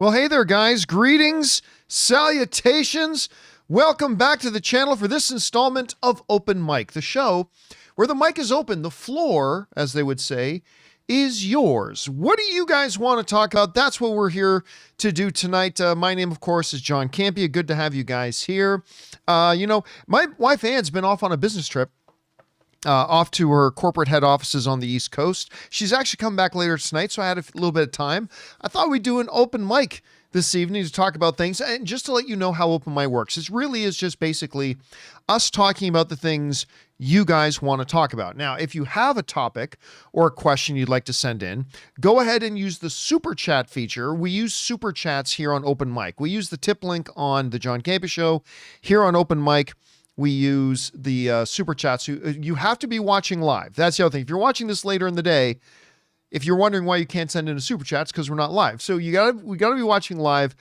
Well, hey there, guys. Greetings, salutations. Welcome back to the channel for this installment of Open Mic, the show where the mic is open, the floor, as they would say, is yours. What do you guys want to talk about? That's what we're here to do tonight. My name, of course, is John Campea. Good to have you guys here. My wife Ann's been off on a business trip. Off to her corporate head offices on the East Coast. She's actually come back later tonight, so I had a little bit of time. I thought we'd do an open mic this evening to talk about things, and just to let you know how open mic works. It really is just basically us talking about the things you guys want to talk about. Now, if you have a topic or a question you'd like to send in, go ahead and use the super chat feature. We use super chats here on Open Mic. We use the tip link on the John Campea Show. Here on Open Mic, we use the super chats. You have to be watching live. That's the other thing. If you're watching this later in the day, if you're wondering why you can't send in a super chat, it's because we're not live. So we gotta be watching live.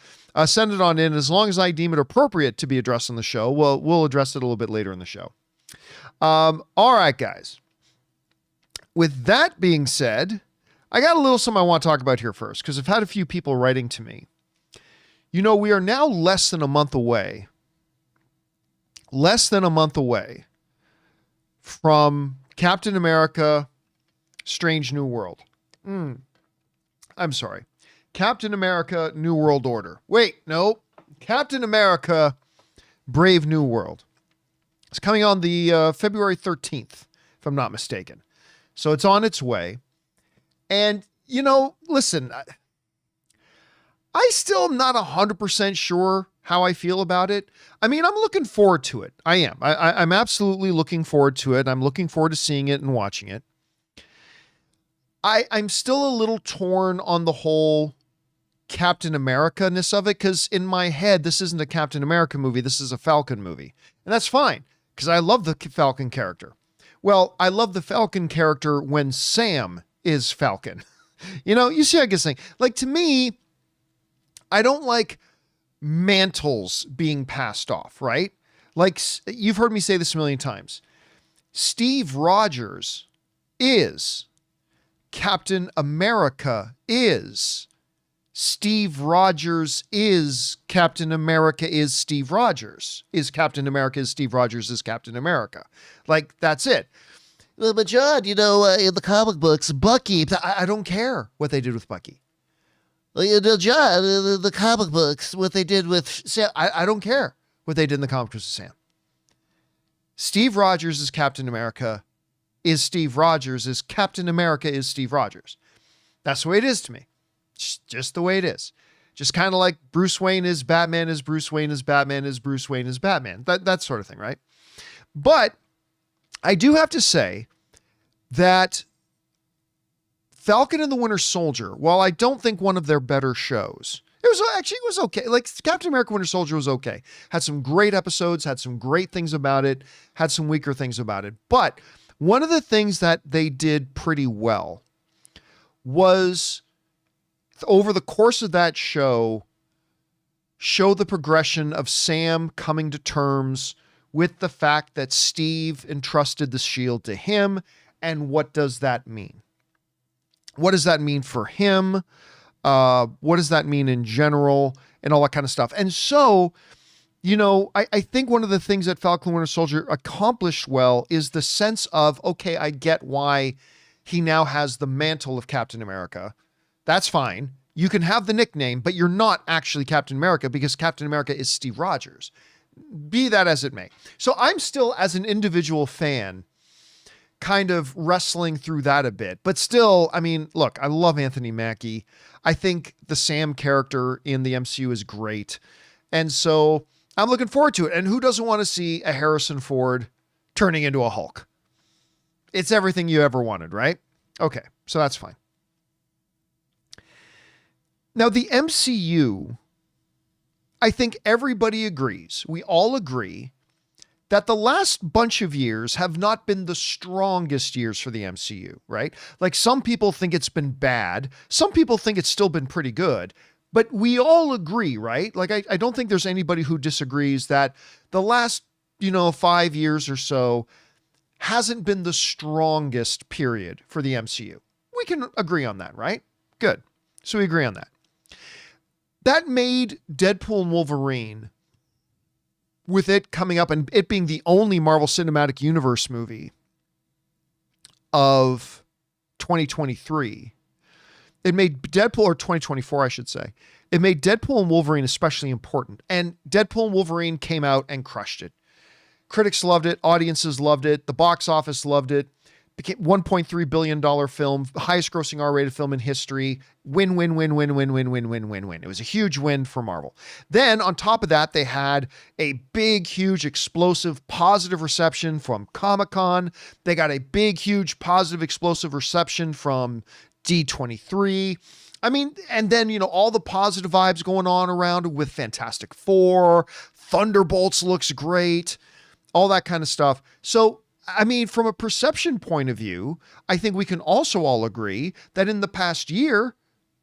Send it on in. As long as I deem it appropriate to be addressed on the show, we'll address it a little bit later in the show. All right, guys. With that being said, I got a little something I want to talk about here first, because I've had a few people writing to me. You know, we are now less than a month away from Captain America, Strange New World. I'm sorry. Captain America, New World Order. Wait, no. Captain America, Brave New World. It's coming on the February 13th, if I'm not mistaken. So it's on its way. And, you know, listen, I still am not 100% sure how I feel about it. I mean, I'm looking forward to it. I am. I'm absolutely looking forward to it. I'm looking forward to seeing it and watching it. I'm still a little torn on the whole Captain America-ness of it, because in my head, this isn't a Captain America movie. This is a Falcon movie. And that's fine, because I love the Falcon character. Well, I love the Falcon character when Sam is Falcon. You know, you see how I get saying, like, to me, I don't like mantles being passed off, right? Like, you've heard me say this a million times. Steve Rogers is Captain America is. Steve Rogers is Captain America is Steve Rogers. Is Captain America is Steve Rogers is Captain America. Like, that's it. Well, but John, you know, in the comic books, Bucky, I don't care what they did with Bucky. You know, John, the comic books, what they did with Sam, I don't care what they did in the comic books with Sam. Steve Rogers is Captain America is Steve Rogers is Captain America is Steve Rogers. That's the way it is to me. Just the way it is. Just kind of like Bruce Wayne is Batman is Bruce Wayne is Batman is Bruce Wayne is Batman. That sort of thing, right? But I do have to say that Falcon and the Winter Soldier, while I don't think one of their better shows, it was okay. Like, Captain America Winter Soldier was okay. Had some great episodes, had some great things about it, had some weaker things about it. But one of the things that they did pretty well was, over the course of that show the progression of Sam coming to terms with the fact that Steve entrusted the shield to him. And what does that mean? What does that mean for him? What does that mean in general, and all that kind of stuff? And so, you know, I think one of the things that Falcon Winter Soldier accomplished well is the sense of, okay, I get why he now has the mantle of Captain America. That's fine. You can have the nickname, but you're not actually Captain America, because Captain America is Steve Rogers. Be that as it may. So I'm still, as an individual fan, kind of wrestling through that a bit, but still, I mean, look, I love Anthony Mackie. I think the Sam character in the MCU is great. And so I'm looking forward to it. And who doesn't want to see a Harrison Ford turning into a Hulk? It's everything you ever wanted, right? Okay, so that's fine. Now, the MCU, I think everybody agrees, we all agree, that the last bunch of years have not been the strongest years for the MCU, right? Like, some people think it's been bad. Some people think it's still been pretty good. But we all agree, right? Like, I don't think there's anybody who disagrees that the last, 5 years or so hasn't been the strongest period for the MCU. We can agree on that, right? Good. So we agree on that. that made Deadpool and Wolverine, with it coming up and it being the only Marvel Cinematic Universe movie of 2023, it made Deadpool, or 2024, I should say, it made Deadpool and Wolverine especially important. And Deadpool and Wolverine came out and crushed it. Critics loved it. Audiences loved it. The box office loved it. Became $1.3 billion film, highest grossing R-rated film in history. Win, win, win, win, win, win, win, win, win, win. It was a huge win for Marvel. Then on top of that, they had a big, huge, explosive, positive reception from Comic-Con. They got a big, huge, positive, explosive reception from D23. I mean, and then, you know, all the positive vibes going on around with Fantastic Four, Thunderbolts looks great, all that kind of stuff. So, I mean, from a perception point of view, I think we can also all agree that in the past year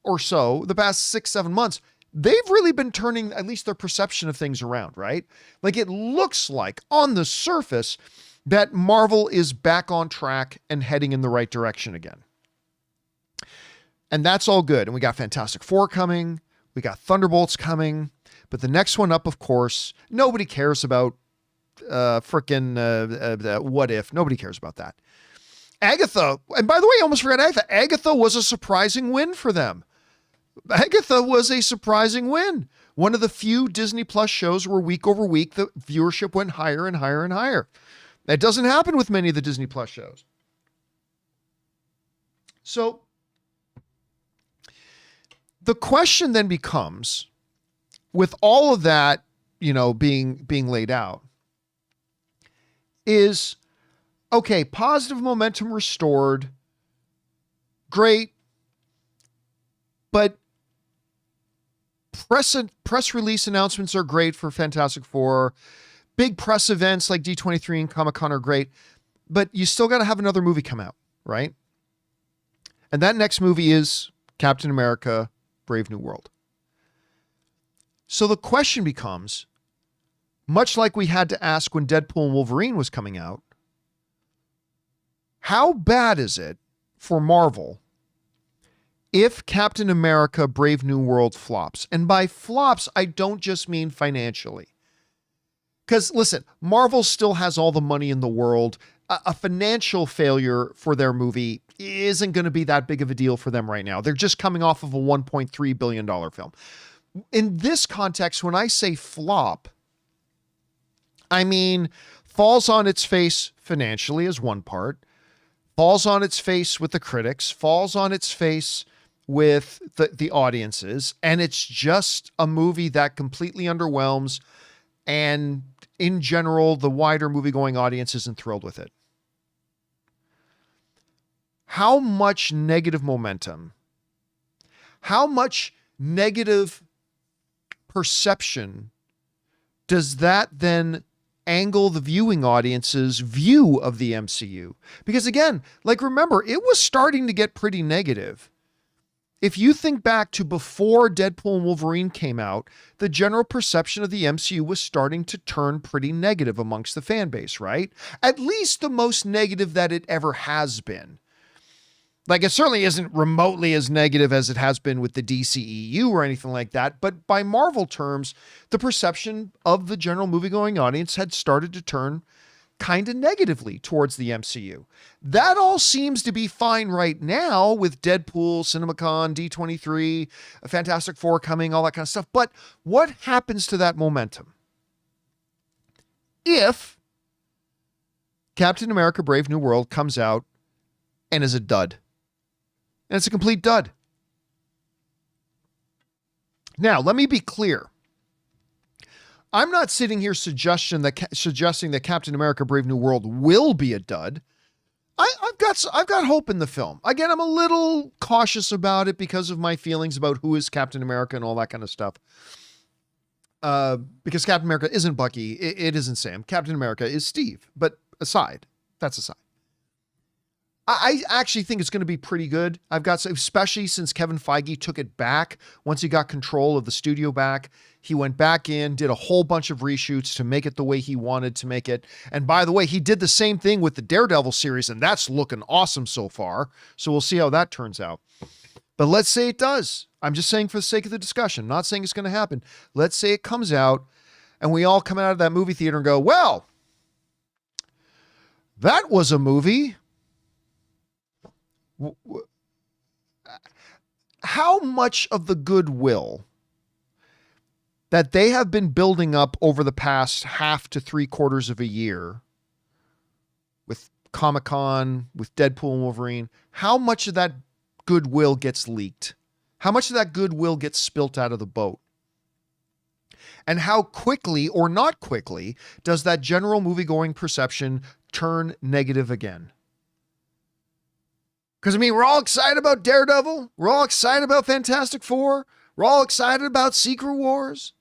or so, the past 6-7 months, they've really been turning at least their perception of things around, right? Like, it looks like on the surface that Marvel is back on track and heading in the right direction again. And that's all good. And we got Fantastic Four coming. We got Thunderbolts coming. But the next one up, of course, nobody cares about What If. Nobody cares about that. Agatha. And by the way, I almost forgot Agatha. Agatha was a surprising win for them. Agatha was a surprising win. One of the few Disney Plus shows where week over week, the viewership went higher and higher and higher. That doesn't happen with many of the Disney Plus shows. So the question then becomes, with all of that, you know, being laid out, is, okay, positive momentum restored, great, but press release announcements are great for Fantastic Four, big press events like D23 and Comic-Con are great, but you still got to have another movie come out, right? And that next movie is Captain America: Brave New World. So the question becomes, much like we had to ask when Deadpool and Wolverine was coming out, how bad is it for Marvel if Captain America: Brave New World flops? And by flops, I don't just mean financially. Because listen, Marvel still has all the money in the world. A financial failure for their movie isn't going to be that big of a deal for them right now. They're just coming off of a $1.3 billion film. In this context, when I say flop, I mean falls on its face financially is one part, falls on its face with the critics, falls on its face with the audiences, and it's just a movie that completely underwhelms, and in general, the wider movie-going audience isn't thrilled with it. How much negative momentum, how much negative perception does that then angle the viewing audience's view of the MCU? Because again, like, remember, it was starting to get pretty negative. If you think back to before Deadpool and Wolverine came out, the general perception of the MCU was starting to turn pretty negative amongst the fan base, right? At least the most negative that it ever has been. Like, it certainly isn't remotely as negative as it has been with the DCEU or anything like that. But by Marvel terms, the perception of the general movie-going audience had started to turn kind of negatively towards the MCU. That all seems to be fine right now with Deadpool, CinemaCon, D23, Fantastic Four coming, all that kind of stuff. But what happens to that momentum if Captain America: Brave New World comes out and is a dud? And it's a complete dud. Now, let me be clear. I'm not sitting here suggesting that Captain America: Brave New World will be a dud. I've got hope in the film. Again, I'm a little cautious about it because of my feelings about who is Captain America and all that kind of stuff. Because Captain America isn't Bucky, it isn't Sam. Captain America is Steve. But that's aside. I actually think it's going to be pretty good. Especially since Kevin Feige took it back. Once he got control of the studio back, he went back in, did a whole bunch of reshoots to make it the way he wanted to make it. And by the way, he did the same thing with the Daredevil series, and that's looking awesome so far. So we'll see how that turns out. But let's say it does. I'm just saying for the sake of the discussion, not saying it's going to happen. Let's say it comes out and we all come out of that movie theater and go, well, that was a movie. How much of the goodwill that they have been building up over the past half to 3/4 of a year with Comic-Con, with Deadpool and Wolverine, how much of that goodwill gets leaked? How much of that goodwill gets spilt out of the boat? And how quickly or not quickly does that general movie-going perception turn negative again? Because, I mean, we're all excited about Daredevil. We're all excited about Fantastic Four. We're all excited about Secret Wars.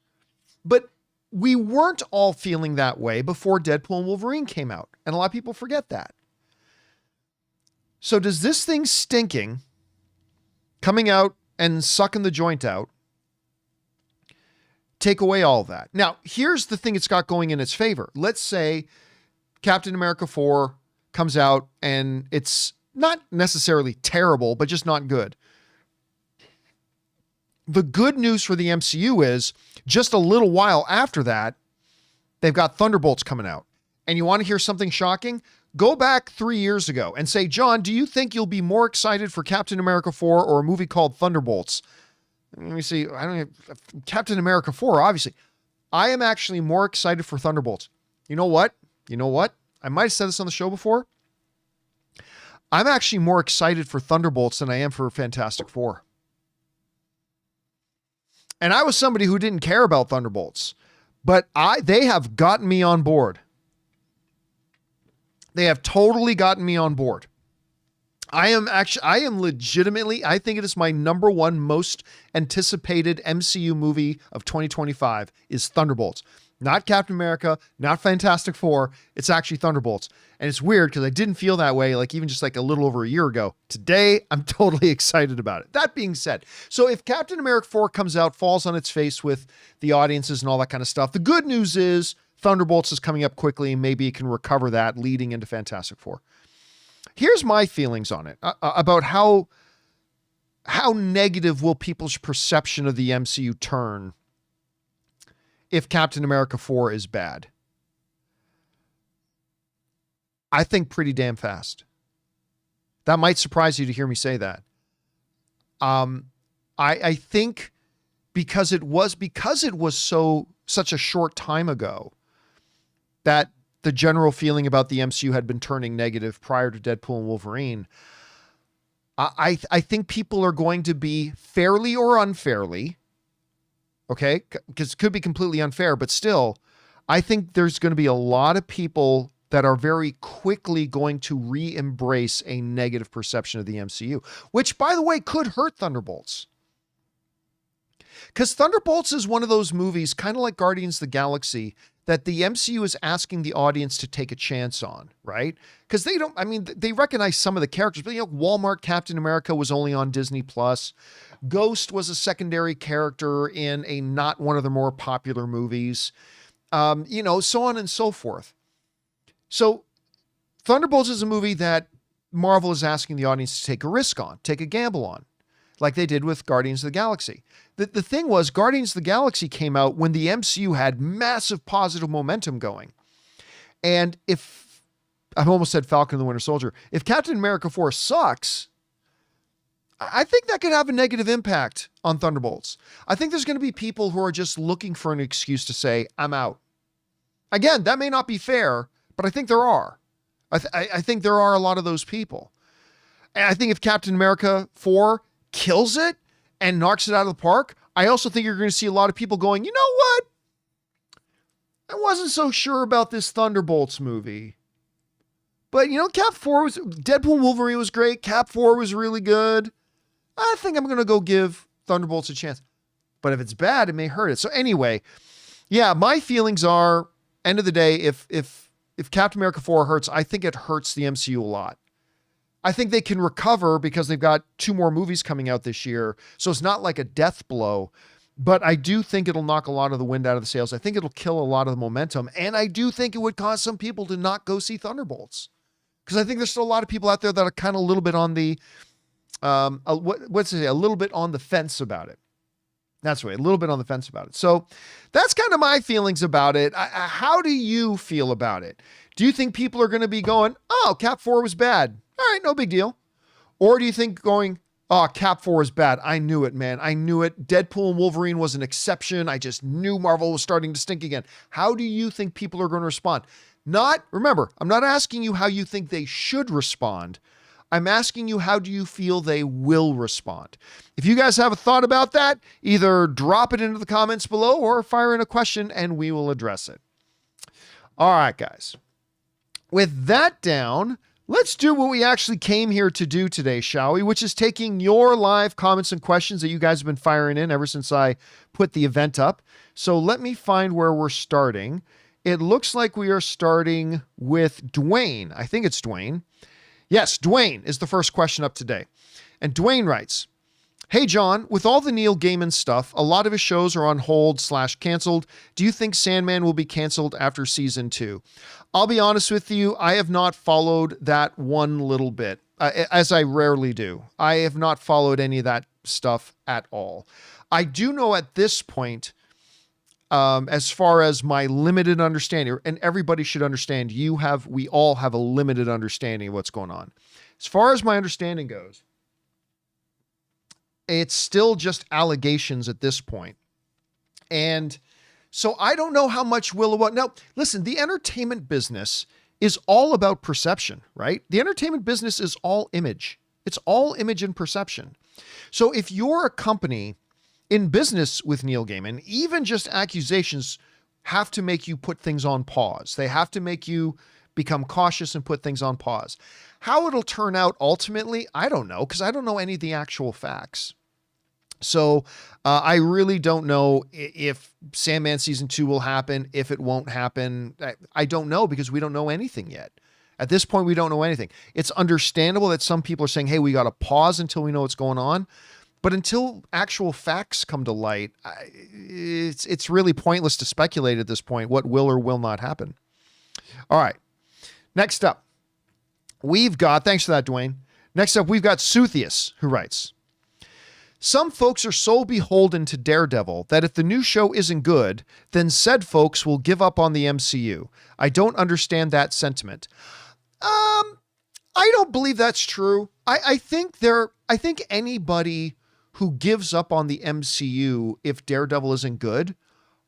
But we weren't all feeling that way before Deadpool and Wolverine came out. And a lot of people forget that. So does this thing stinking, coming out and sucking the joint out, take away all of that? Now, here's the thing it's got going in its favor. Let's say Captain America 4 comes out and it's not necessarily terrible, but just not good. The good news for the MCU is just a little while after that, they've got Thunderbolts coming out. And you want to hear something shocking? Go back 3 years ago and say, John, do you think you'll be more excited for Captain America 4 or a movie called Thunderbolts? Let me see. I don't know. Captain America 4, obviously. I am actually more excited for Thunderbolts. You know what? I might have said this on the show before. I'm actually more excited for Thunderbolts than I am for Fantastic Four. And I was somebody who didn't care about Thunderbolts, but they have gotten me on board. They have totally gotten me on board. I am legitimately, I think it is my number one most anticipated MCU movie of 2025 is Thunderbolts. Not Captain America, not Fantastic Four. It's actually Thunderbolts. And it's weird because I didn't feel that way like even just like a little over a year ago. Today, I'm totally excited about it. That being said, so if Captain America 4 comes out, falls on its face with the audiences and all that kind of stuff, the good news is Thunderbolts is coming up quickly and maybe it can recover that leading into Fantastic Four. Here's my feelings on it about how negative will people's perception of the MCU turn if Captain America 4 is bad. I think pretty damn fast. That might surprise you to hear me say that. I think because it was such a short time ago that the general feeling about the MCU had been turning negative prior to Deadpool and Wolverine. I think people are going to be fairly or unfairly, okay, because it could be completely unfair, but still, I think there's going to be a lot of people that are very quickly going to re-embrace a negative perception of the MCU, which, by the way, could hurt Thunderbolts. Because Thunderbolts is one of those movies, kind of like Guardians of the Galaxy, that the MCU is asking the audience to take a chance on, right? Because they recognize some of the characters, but Walmart Captain America was only on Disney Plus. Ghost was a secondary character in a not one of the more popular movies, so on and so forth. So Thunderbolts is a movie that Marvel is asking the audience to take a risk on, take a gamble on, like they did with Guardians of the Galaxy. The thing was, Guardians of the Galaxy came out when the MCU had massive positive momentum going. And if, I've almost said Falcon and the Winter Soldier, if Captain America 4 sucks, I think that could have a negative impact on Thunderbolts. I think there's going to be people who are just looking for an excuse to say, I'm out. Again, that may not be fair, but I think there are. I think there are a lot of those people. And I think if Captain America 4 kills it and knocks it out of the park, I also think you're going to see a lot of people going, you know what? I wasn't so sure about this Thunderbolts movie. But, Deadpool and Wolverine was great. Cap 4 was really good. I think I'm going to go give Thunderbolts a chance. But if it's bad, it may hurt it. So anyway, yeah, my feelings are, end of the day, if Captain America 4 hurts, I think it hurts the MCU a lot. I think they can recover because they've got 2 more movies coming out this year. So it's not like a death blow, but I do think it'll knock a lot of the wind out of the sails. I think it'll kill a lot of the momentum. And I do think it would cause some people to not go see Thunderbolts, because I think there's still a lot of people out there that are kind of a little bit on the, what's it say? A little bit on the fence about it. That's right, a little bit on the fence about it. So that's kind of my feelings about it. How do you feel about it? Do you think people are going to be going, oh, Cap 4 was bad. All right, no big deal. Or do you think going, oh, Cap 4 is bad. I knew it, man. I knew it. Deadpool and Wolverine was an exception. I just knew Marvel was starting to stink again. How do you think people are going to respond? Remember, I'm not asking you how you think they should respond. I'm asking you, how do you feel they will respond? If you guys have a thought about that, either drop it into the comments below or fire in a question and we will address it. All right, guys. With that down, let's do what we actually came here to do today, shall we? Which is taking your live comments and questions that you guys have been firing in ever since I put the event up. So let me find where we're starting. It looks like we are starting with Dwayne. I think it's Dwayne. Yes, Dwayne is the first question up today. And Dwayne writes, hey, John, with all the Neil Gaiman stuff, a lot of his shows are on hold / canceled. Do you think Sandman will be canceled after season 2? I'll be honest with you. I have not followed that one little bit, as I rarely do. I have not followed any of that stuff at all. I do know at this point, as far as my limited understanding, and everybody should understand, we all have a limited understanding of what's going on. As far as my understanding goes, it's still just allegations at this point. And so I don't know how much will or what. Now, listen, the entertainment business is all about perception, right? The entertainment business is all image. It's all image and perception. So if you're a company in business with Neil Gaiman, even just accusations have to make you put things on pause. They have to make you become cautious and put things on pause. How it'll turn out ultimately, I don't know, because I don't know any of the actual facts. So I really don't know if Sandman season 2 will happen, if it won't happen. I don't know, because we don't know anything yet. At this point, we don't know anything. It's understandable that some people are saying, hey, we got to pause until we know what's going on. But until actual facts come to light, it's really pointless to speculate at this point what will or will not happen. All right. Next up, thanks for that, Dwayne. Next up, we've got Suthius, who writes, some folks are so beholden to Daredevil that if the new show isn't good, then said folks will give up on the MCU. I don't understand that sentiment. I don't believe that's true. I think anybody who gives up on the MCU if Daredevil isn't good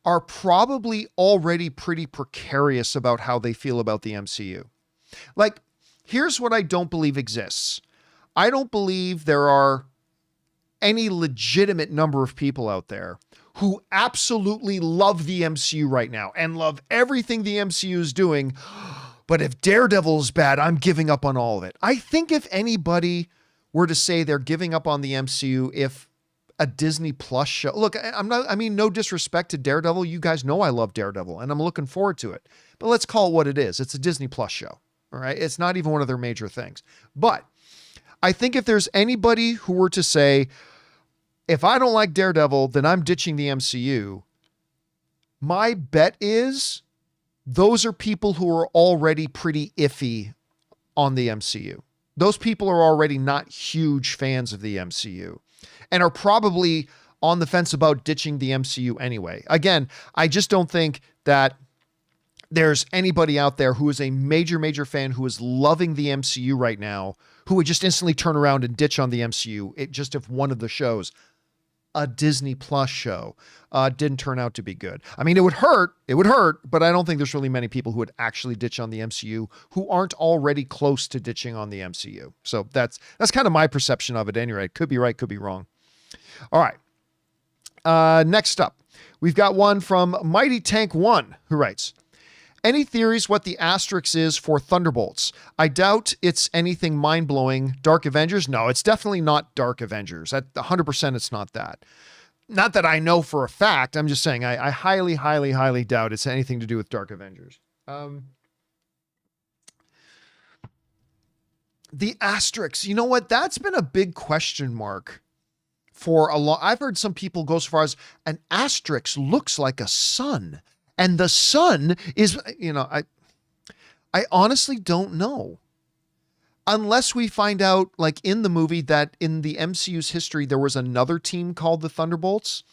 are probably already pretty precarious about how they feel about the MCU. Like, here's what I don't believe exists. I don't believe there are any legitimate number of people out there who absolutely love the MCU right now and love everything the MCU is doing. But if Daredevil is bad, I'm giving up on all of it. I think if anybody were to say they're giving up on the MCU if a Disney Plus show, look, no disrespect to Daredevil. You guys know I love Daredevil and I'm looking forward to it, but let's call it what it is. It's a Disney Plus show. All right. It's not even one of their major things, but I think if there's anybody who were to say, if I don't like Daredevil, then I'm ditching the MCU. My bet is those are people who are already pretty iffy on the MCU. Those people are already not huge fans of the MCU and are probably on the fence about ditching the MCU anyway. Again, I just don't think that there's anybody out there who is a major, major fan who is loving the MCU right now, who would just instantly turn around and ditch on the MCU. If one of the shows, a Disney Plus show, didn't turn out to be good. I mean, it would hurt, but I don't think there's really many people who would actually ditch on the MCU who aren't already close to ditching on the MCU. So that's kind of my perception of it anyway. Could be right, could be wrong. All right. Next up, we've got one from Mighty Tank 1 who writes, any theories what the asterisk is for Thunderbolts? I doubt it's anything mind-blowing. Dark Avengers? No, it's definitely not Dark Avengers. At 100% it's not that. Not that I know for a fact. I'm just saying I highly, highly, highly doubt it's anything to do with Dark Avengers. The asterisk, you know what? That's been a big question mark for a long. I've heard some people go as far as an asterisk looks like a sun. And the sun is, I honestly don't know. unless we find out, like in the movie, that in the MCU's history, there was another team called the Thunderbolts.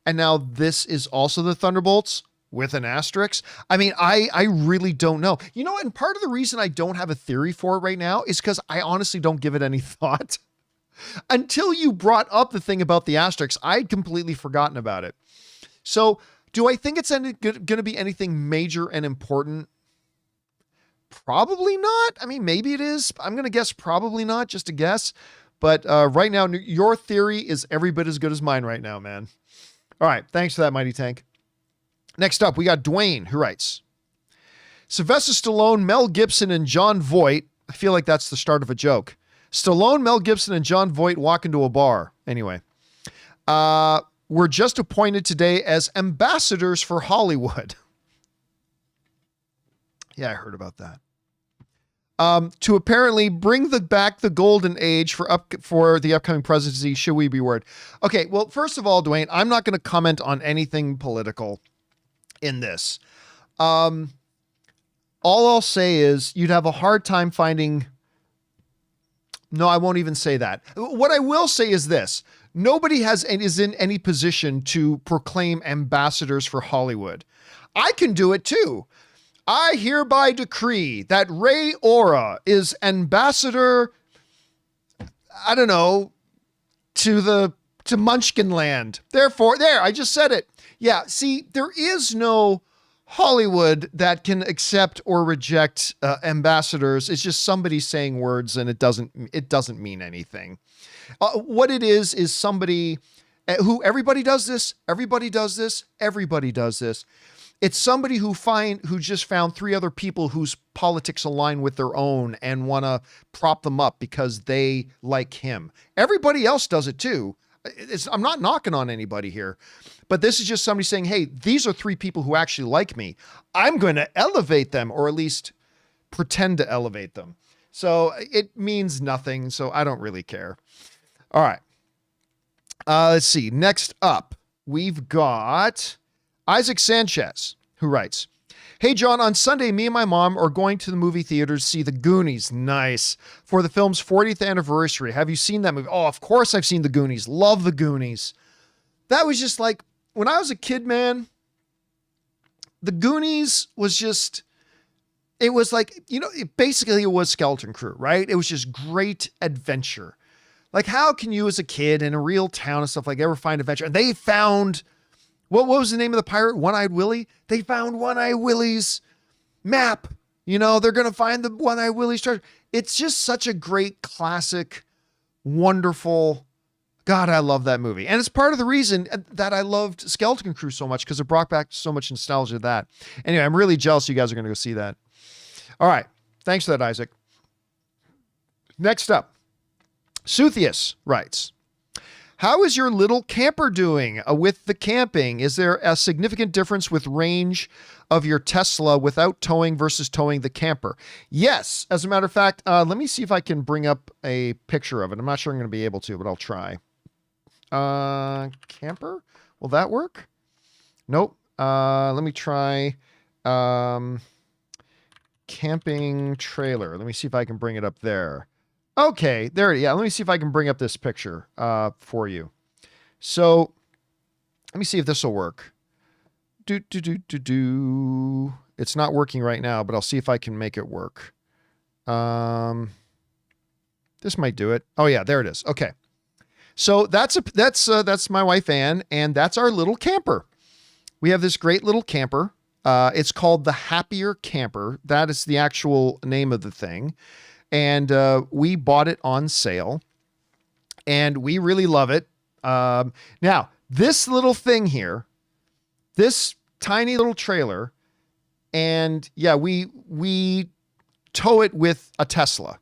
And now this is also the Thunderbolts with an asterisk. I mean, I really don't know. You know, and part of the reason I don't have a theory for it right now is because I honestly don't give it any thought. Until you brought up the thing about the asterisks, I'd completely forgotten about it. So do I think it's going to be anything major and important? Probably not. I mean, maybe it is. I'm going to guess probably not, just a guess. But right now, your theory is every bit as good as mine right now, man. All right. Thanks for that, Mighty Tank. Next up, we got Dwayne, who writes, Sylvester Stallone, Mel Gibson, and John Voight. I feel like that's the start of a joke. Stallone, Mel Gibson, and John Voight walk into a bar. Anyway, were just appointed today as ambassadors for Hollywood. Yeah, I heard about that. To apparently bring back the golden age for the upcoming presidency. Should we be worried? Okay, well, first of all, Dwayne, I'm not going to comment on anything political in this. All I'll say is you'd have a hard time finding. No, I won't even say that. What I will say is this. Nobody is in any position to proclaim ambassadors for Hollywood. I can do it too. I hereby decree that Ray Ora is ambassador, I don't know, to Munchkin Land. Therefore, I just said it. Yeah, see, there is no Hollywood that can accept or reject ambassadors. It's just somebody saying words, and it doesn't mean anything. What it is somebody who everybody does this. It's somebody who just found three other people whose politics align with their own and want to prop them up because they like him. Everybody else does it too. I'm not knocking on anybody here, but this is just somebody saying, hey, these are three people who actually like me. I'm going to elevate them, or at least pretend to elevate them. So it means nothing. So I don't really care. All right. Let's see. Next up, we've got Isaac Sanchez, who writes, Hey, John, on Sunday, me and my mom are going to the movie theater to see The Goonies. Nice. For the film's 40th anniversary. Have you seen that movie? Oh, of course I've seen The Goonies. Love The Goonies. That was just like, when I was a kid, man, The Goonies was just, it was like, basically it was Skeleton Crew, right? It was just great adventure. Like, how can you as a kid in a real town and stuff like ever find adventure? And they found, what was the name of the pirate? One-Eyed Willie? They found One-Eyed Willie's map. They're going to find the One-Eyed Willie's treasure. It's just such a great, classic, wonderful, God, I love that movie. And it's part of the reason that I loved Skeleton Crew so much, because it brought back so much nostalgia to that. Anyway, I'm really jealous you guys are going to go see that. All right. Thanks for that, Isaac. Next up, Suthius writes, how is your little camper doing with the camping? Is there a significant difference with range of your Tesla without towing versus towing the camper? Yes. As a matter of fact, let me see if I can bring up a picture of it. I'm not sure I'm going to be able to, but I'll try. Camper? Will that work? Nope. Let me try camping trailer. Let me see if I can bring it up there. Okay, there. Yeah, let me see if I can bring up this picture for you. So, let me see if this will work. It's not working right now, but I'll see if I can make it work. This might do it. Oh yeah, there it is. Okay. So that's my wife Ann, and that's our little camper. We have this great little camper. It's called the Happier Camper. That is the actual name of the thing. And we bought it on sale, and we really love it. Now, this little thing here, this tiny little trailer, and yeah, we tow it with a Tesla,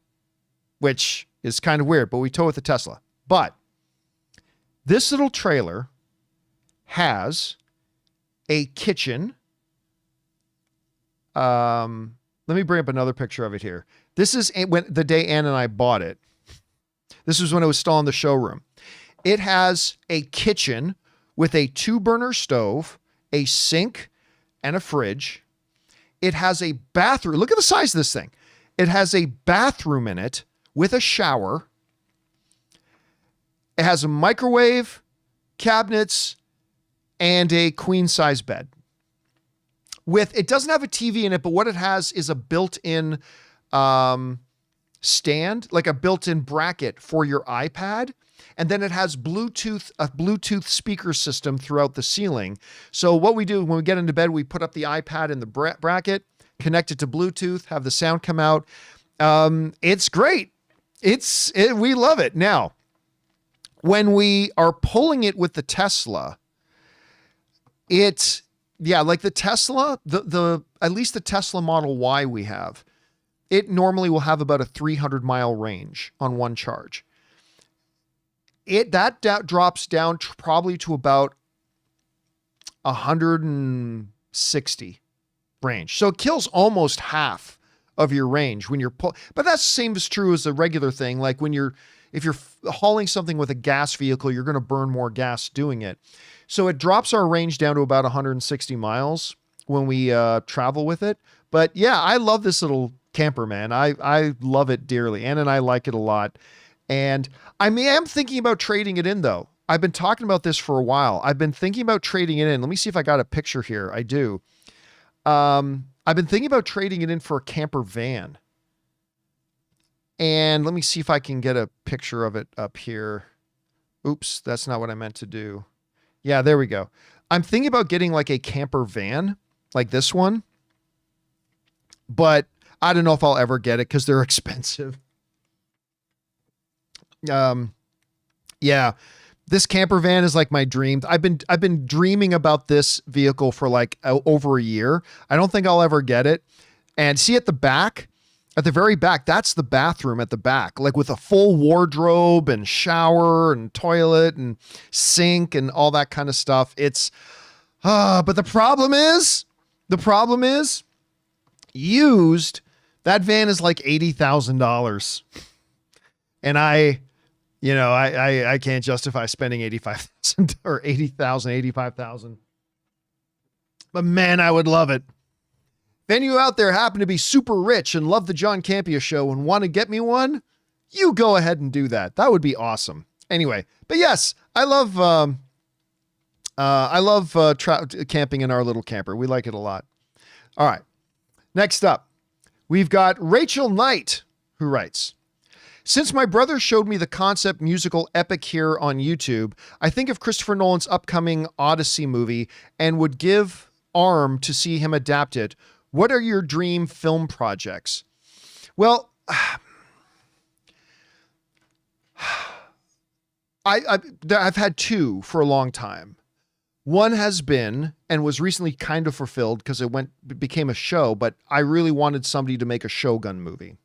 which is kind of weird, but we tow it with a Tesla. But this little trailer has a kitchen. Let me bring up another picture of it here. This is when the day Ann and I bought it. This was when it was still in the showroom. It has a kitchen with a 2-burner stove, a sink, and a fridge. It has a bathroom. Look at the size of this thing. It has a bathroom in it with a shower. It has a microwave, cabinets, and a queen size bed. It doesn't have a TV in it, but what it has is a built-in stand, like a built-in bracket for your iPad. And then it has a Bluetooth speaker system throughout the ceiling. So what we do when we get into bed, we put up the iPad in the bracket, connect it to Bluetooth, have the sound come out. It's great. We love it. Now, when we are pulling it with the Tesla, like the Tesla, at least the Tesla Model Y we have, it normally will have about a 300-mile range on one charge. That drops down probably to about 160 range. So it kills almost half of your range when you're but that's the same as true as a regular thing. Like if you're hauling something with a gas vehicle, you're going to burn more gas doing it. So it drops our range down to about 160 miles when we travel with it. But yeah, I love this little camper, man. I love it dearly. Ann and I like it a lot. And I am thinking about trading it in, though. I've been talking about this for a while. I've been thinking about trading it in. Let me see if I got a picture here. I do. I've been thinking about trading it in for a camper van. And let me see if I can get a picture of it up here. Oops, that's not what I meant to do. Yeah, there we go. I'm thinking about getting like a camper van, like this one. But I don't know if I'll ever get it because they're expensive. Yeah, this camper van is like my dream. I've been dreaming about this vehicle for like over a year. I don't think I'll ever get it. And see at the back, at the very back, that's the bathroom at the back, like with a full wardrobe and shower and toilet and sink and all that kind of stuff. But the problem is used. That van is like $80,000. And I can't justify spending $85,000 or $85,000. But man, I would love it. If any of you out there happen to be super rich and love the John Campea show and want to get me one, you go ahead and do that. That would be awesome. Anyway, but yes, I love camping in our little camper. We like it a lot. All right. Next up, we've got Rachel Knight, who writes, since my brother showed me the concept musical epic here on YouTube, I think of Christopher Nolan's upcoming Odyssey movie and would give arm to see him adapt it. What are your dream film projects? Well, I've had two for a long time. One has been and was recently kind of fulfilled because it became a show, but I really wanted somebody to make a Shogun movie.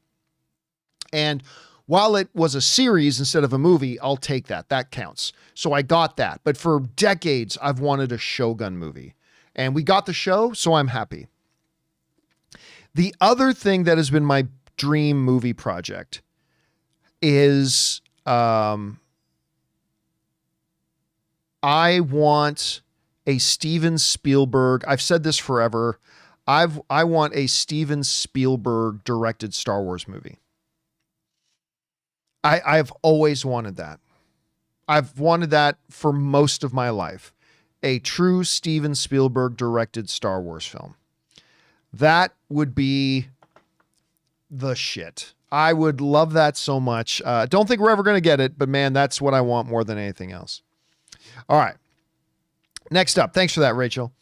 And while it was a series instead of a movie, I'll take that. That counts. So I got that. But for decades, I've wanted a Shogun movie. And we got the show, so I'm happy. The other thing that has been my dream movie project is I want a Steven Spielberg. I've said this forever. I want a Steven Spielberg directed Star Wars movie. I've always wanted that. I've wanted that for most of my life. A true Steven Spielberg directed Star Wars film. That would be the shit. I would love that so much. Don't think we're ever going to get it, but man, that's what I want more than anything else. All right. Next up. Thanks for that, Rachel.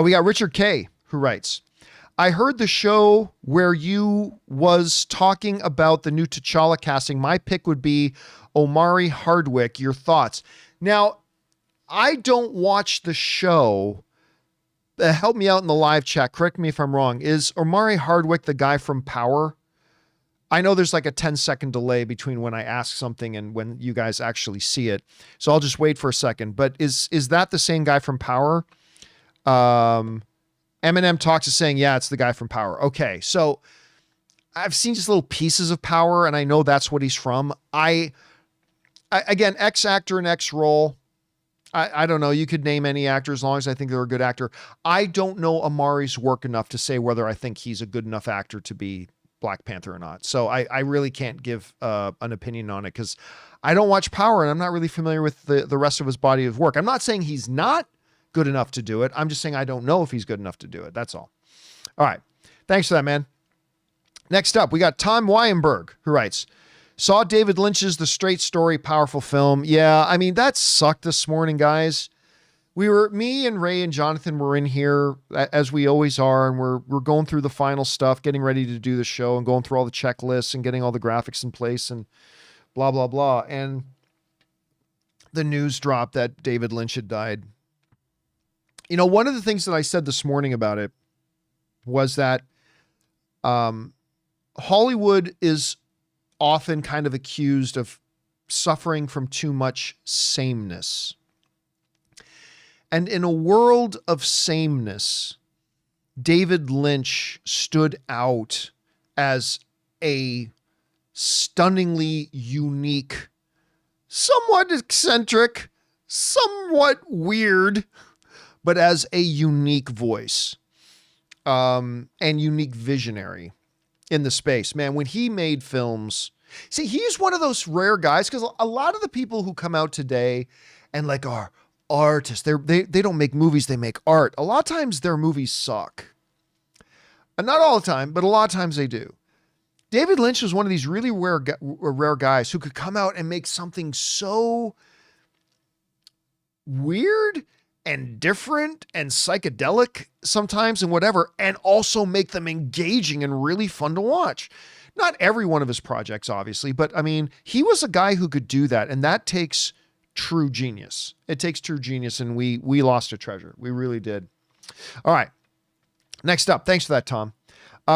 We got Richard K., who writes, I heard the show where you was talking about the new T'Challa casting. My pick would be Omari Hardwick. Your thoughts? Now, I don't watch the show. Help me out in the live chat. Correct me if I'm wrong. Is Omari Hardwick the guy from Power? I know there's like a 10-second delay between when I ask something and when you guys actually see it. So I'll just wait for a second. But is that the same guy from Power? Eminem Talks is saying, yeah, it's the guy from Power. Okay, so I've seen just little pieces of Power, and I know that's what he's from. Again, X-actor and X-role. I don't know. You could name any actor as long as I think they're a good actor. I don't know Amari's work enough to say whether I think he's a good enough actor to be Black Panther or not. So I really can't give an opinion on it because I don't watch Power and I'm not really familiar with the rest of his body of work. I'm not saying he's not good enough to do it. I'm just saying I don't know if he's good enough to do it. That's all. All right. Thanks for that, man. Next up, we got Tom Weinberg, who writes, saw David Lynch's The Straight Story, powerful film. Yeah, I mean, that sucked this morning, guys. Me and Ray and Jonathan were in here, as we always are, and we're going through the final stuff, getting ready to do the show and going through all the checklists and getting all the graphics in place and blah, blah, blah. And the news dropped that David Lynch had died. You know, one of the things that I said this morning about it was that Hollywood is often kind of accused of suffering from too much sameness. And in a world of sameness, David Lynch stood out as a stunningly unique, somewhat eccentric, somewhat weird, but as a unique voice and unique visionary in the space. Man, when he made films, see, he's one of those rare guys, because a lot of the people who come out today and like are artists, they don't make movies, they make art. A lot of times their movies suck. And not all the time, but a lot of times they do. David Lynch was one of these really rare guys who could come out and make something so weird and different and psychedelic sometimes and whatever, and also make them engaging and really fun to watch. Not every one of his projects, obviously, but I mean, he was a guy who could do that, and that takes true genius. It takes true genius, and we lost a treasure. We really did. All right. Next up. Thanks for that, Tom.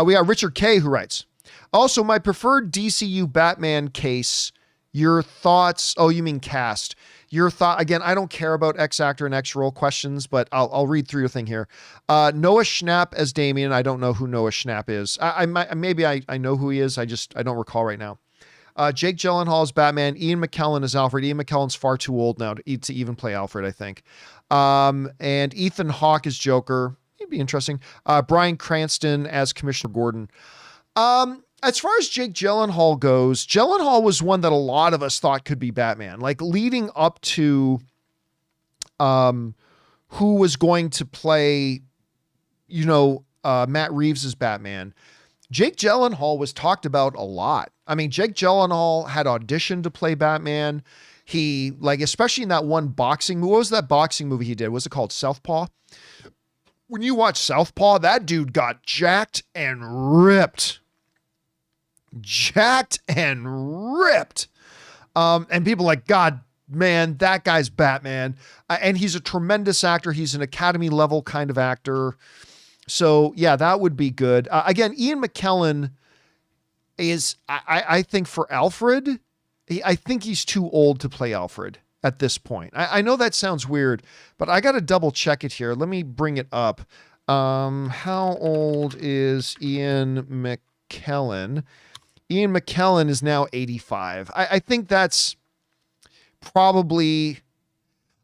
We got Richard K, who writes, also, my preferred DCU Batman case, your thoughts. Oh, you mean cast. Your thought, again, I don't care about X actor and X role questions, but I'll read through your thing here. Noah Schnapp as Damien. I don't know who Noah Schnapp is. Maybe I know who he is. I don't recall right now. Jake Gyllenhaal as Batman. Ian McKellen as Alfred. Ian McKellen's far too old now to even play Alfred, I think. And Ethan Hawke as Joker. He'd be interesting. Bryan Cranston as Commissioner Gordon. As far as Jake Gyllenhaal goes, Gyllenhaal was one that a lot of us thought could be Batman. Like leading up to who was going to play, Matt Reeves as Batman. Jake Gyllenhaal was talked about a lot. I mean, Jake Gyllenhaal had auditioned to play Batman. He, especially in that one boxing movie. What was that boxing movie he did? Was it called Southpaw? When you watch Southpaw, that dude got jacked and ripped. And people like, God, man, that guy's Batman. And he's a tremendous actor. He's an Academy level kind of actor. So yeah, that would be good. Again, Ian McKellen is, I think for Alfred, I think he's too old to play Alfred at this point. I know that sounds weird, but I got to double check it here. Let me bring it up. How old is Ian McKellen? Ian McKellen is now 85. I think that's probably,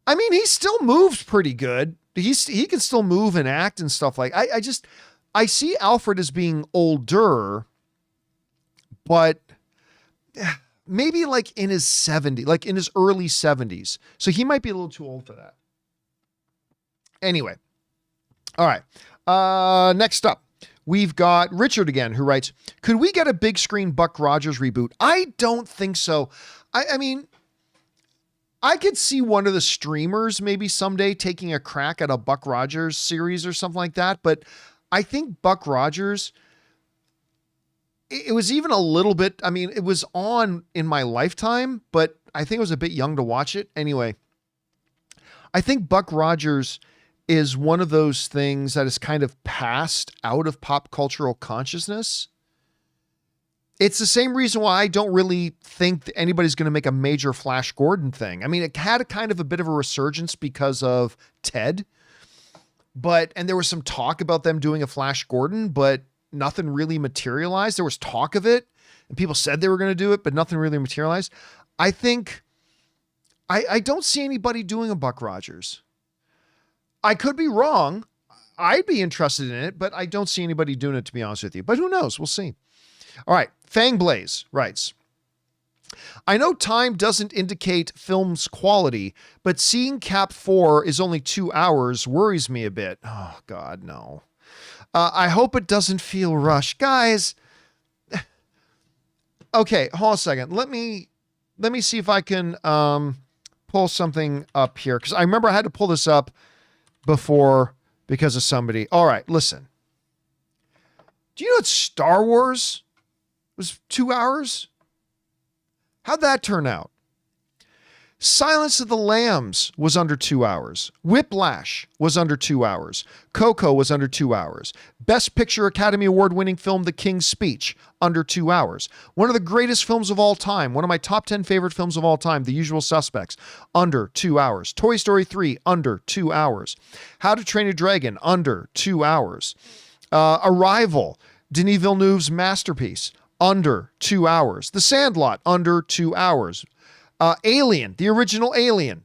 I mean, he still moves pretty good. He can still move and act and stuff like, I see Alfred as being older, but maybe like in his 70s, like in his early 70s. So he might be a little too old for that. Anyway. All right. Next up. We've got Richard again, who writes, could we get a big screen Buck Rogers reboot? I don't think so. I mean, I could see one of the streamers maybe someday taking a crack at a Buck Rogers series or something like that. But I think Buck Rogers, it was even a little bit, I mean, it was on in my lifetime, but I think I was a bit young to watch it. Anyway, I think Buck Rogers is one of those things that is kind of passed out of pop cultural consciousness. It's the same reason why I don't really think that anybody's going to make a major Flash Gordon thing. I mean, it had a kind of a bit of a resurgence because of Ted, and there was some talk about them doing a Flash Gordon, but nothing really materialized. There was talk of it and people said they were going to do it, but nothing really materialized. I think I don't see anybody doing a Buck Rogers. I could be wrong. I'd be interested in it, but I don't see anybody doing it, to be honest with you. But who knows? We'll see. All right. Fangblaze writes, I know time doesn't indicate film's quality, but seeing Cap 4 is only 2 hours worries me a bit. Oh, God, no. I hope it doesn't feel rushed. Guys, okay, hold on a second. Let me see if I can pull something up here, because I remember I had to pull this up before because of somebody. All right, listen. Do you know that Star Wars was 2 hours? How'd that turn out? Silence of the Lambs was under 2 hours. Whiplash was under 2 hours. Coco was under 2 hours. Best Picture Academy Award winning film The King's Speech, under 2 hours. One of the greatest films of all time, one of my top 10 favorite films of all time, The Usual Suspects, under 2 hours. Toy Story 3, under 2 hours. How to Train a Dragon, under 2 hours. Arrival, Denis Villeneuve's masterpiece, under 2 hours. The Sandlot, under 2 hours. Alien, the original Alien,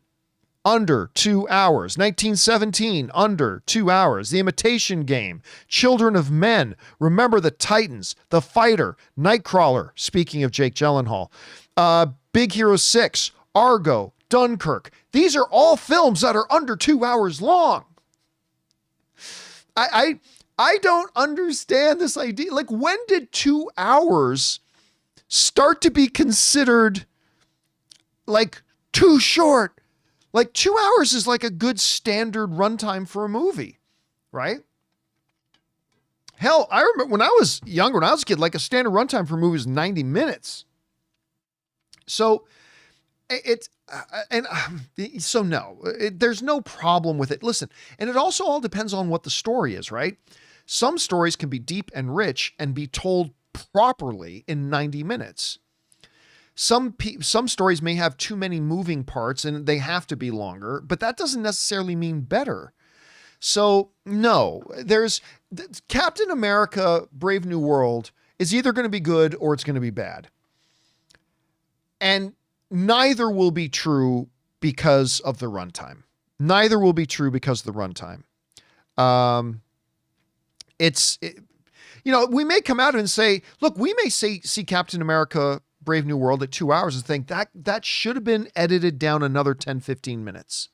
under 2 hours. 1917, under 2 hours. The Imitation Game, Children of Men, Remember the Titans, The Fighter, Nightcrawler, speaking of Jake Gyllenhaal, Big Hero 6, Argo, Dunkirk. These are all films that are under 2 hours long. I don't understand this idea. Like, when did 2 hours start to be considered like too short? Like 2 hours is like a good standard runtime for a movie, right? Hell, I remember when I was younger, when I was a kid, like a standard runtime for a movie is 90 minutes. So there's no problem with it. Listen, and it also all depends on what the story is, right? Some stories can be deep and rich and be told properly in 90 minutes. Some stories may have too many moving parts and they have to be longer, but that doesn't necessarily mean better. So no, there's Captain America Brave New World is either going to be good or it's going to be bad. And neither will be true because of the runtime. Neither will be true because of the runtime. We may come out and say, look, we may see Captain America Brave New World at 2 hours and think that should have been edited down another 10, 15 minutes.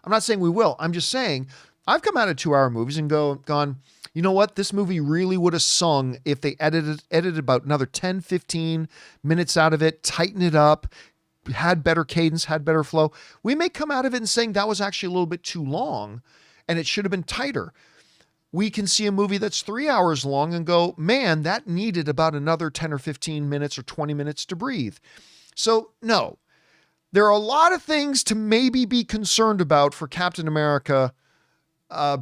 I'm not saying we will. I'm just saying I've come out of 2 hour movies and gone, you know what? This movie really would have sung if they edited about another 10, 15 minutes out of it, tighten it up, had better cadence, had better flow. We may come out of it and saying that was actually a little bit too long and it should have been tighter. We can see a movie that's 3 hours long and go, man, that needed about another 10 or 15 minutes or 20 minutes to breathe. So no, there are a lot of things to maybe be concerned about for Captain America,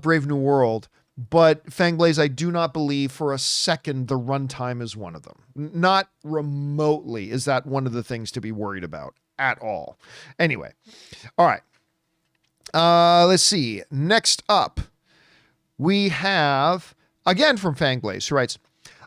Brave New World, but Fangblaze, I do not believe for a second the runtime is one of them. Not remotely is that one of the things to be worried about at all. Anyway, all right. Let's see. Next up, we have, again from Fangblaze, who writes,